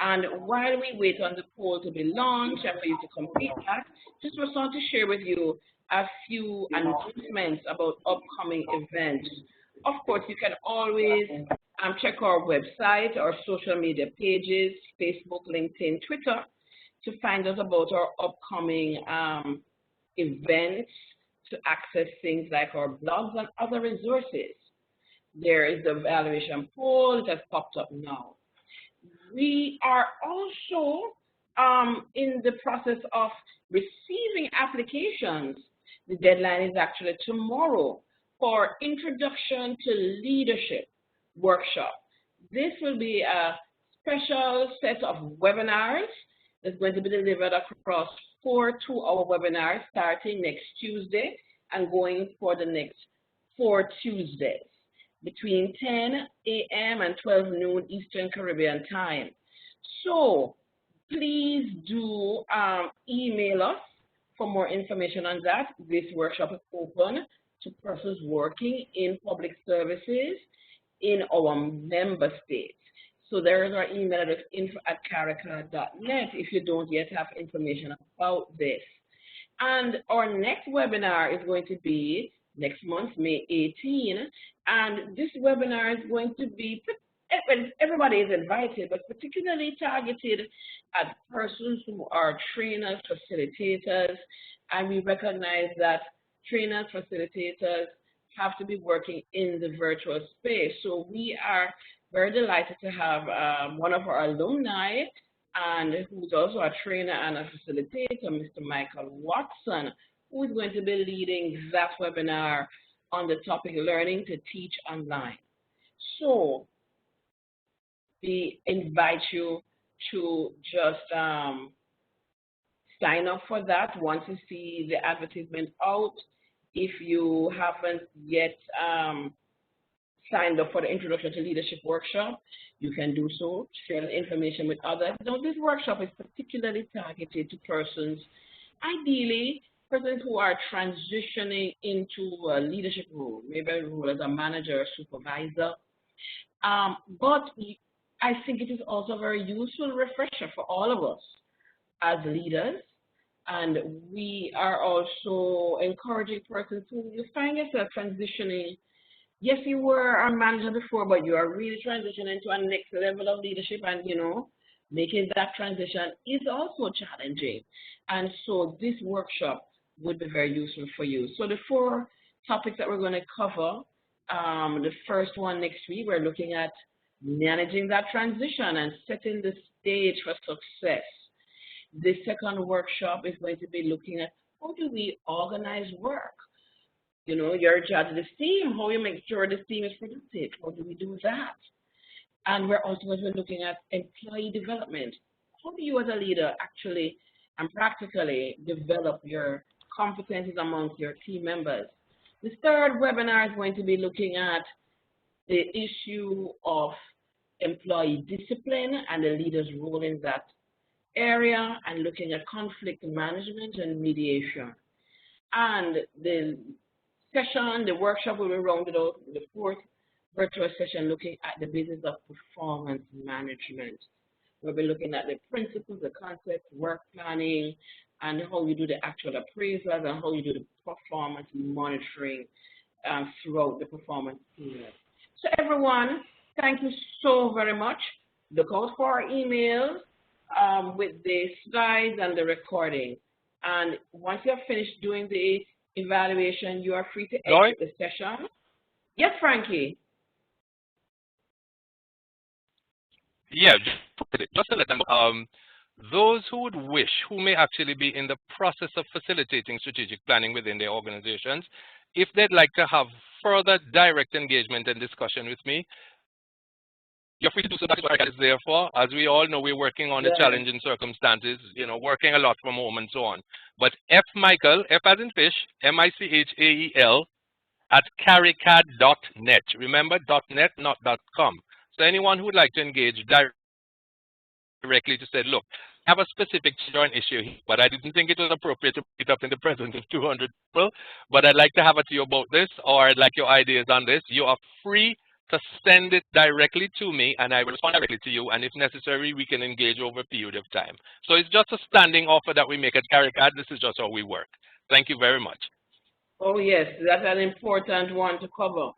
And while we wait on the poll to be launched and for you to complete that, just want to share with you a few announcements about upcoming events. Of course, you can always check our website, our social media pages, Facebook, LinkedIn, Twitter, to find out about our upcoming events, to access things like our blogs and other resources. There is the evaluation poll that has popped up now. We are also in the process of receiving applications The deadline is actually tomorrow for Introduction to Leadership workshop. This will be a special set of webinars that's going to be delivered across 4 2-hour webinars starting next Tuesday and going for the next 4 Tuesdays between 10 a.m. and 12 noon Eastern Caribbean time. So please do email us for more information on that. This workshop is open to persons working in public services in our member states. So there is our email address, info@caricad.net, if you don't yet have information about this. And our next webinar is going to be next month, May 18, and this webinar is going to be, everybody is invited, but particularly targeted at persons who are trainers, facilitators, and we recognize that trainers, facilitators have to be working in the virtual space. So we are very delighted to have one of our alumni, and who's also a trainer and a facilitator, Mr. Michael Watson, who is going to be leading that webinar on the topic Learning to Teach Online. So we invite you to just sign up for that once you see the advertisement out. If you haven't yet signed up for the Introduction to Leadership workshop, you can do so, share the information with others. Now, this workshop is particularly targeted to persons, ideally, persons who are transitioning into a leadership role, maybe a role as a manager or supervisor. But I think it is also a very useful refresher for all of us as leaders. And we are also encouraging persons who you find yourself transitioning. Yes, you were a manager before, but you are really transitioning to a next level of leadership, and making that transition is also challenging. And so this workshop would be very useful for you. So the 4 topics that we're going to cover, the first one next week, we're looking at managing that transition and setting the stage for success. The second workshop is going to be looking at how do we organize work? Your job is the team, how you make sure the team is productive, how do we do that? And we're also going to be looking at employee development. How do you as a leader actually and practically develop your competencies amongst your team members? The third webinar is going to be looking at the issue of employee discipline and the leader's role in that area, and looking at conflict management and mediation. And the workshop will be rounded out with the 4th virtual session looking at the business of performance management. We'll be looking at the principles, the concepts, work planning, and how you do the actual appraisals and how you do the performance monitoring throughout the performance period. So everyone, thank you so very much. Look out for our emails with the slides and the recording. And once you have finished doing the evaluation, you are free to exit the session. Yes, Frankie? Yeah, just to let them know, those who would wish, who may actually be in the process of facilitating strategic planning within their organizations, if they'd like to have further direct engagement and discussion with me, you're free to do so. That's what CARICAD is there for. As we all know, we're working on the challenging circumstances, working a lot from home and so on. But Michael, F as in fish, MICHAEL, at CARICAD.net. Remember, .net, not .com. So anyone who would like to engage directly to say, look, I have a specific joint issue here, but I didn't think it was appropriate to put it up in the presence of 200 people, but I'd like to have a to you about this, or I'd like your ideas on this. You are free to send it directly to me, and I will respond directly to you, and if necessary, we can engage over a period of time. So it's just a standing offer that we make at CARICAD. This is just how we work. Thank you very much. Oh, yes, that's an important one to cover.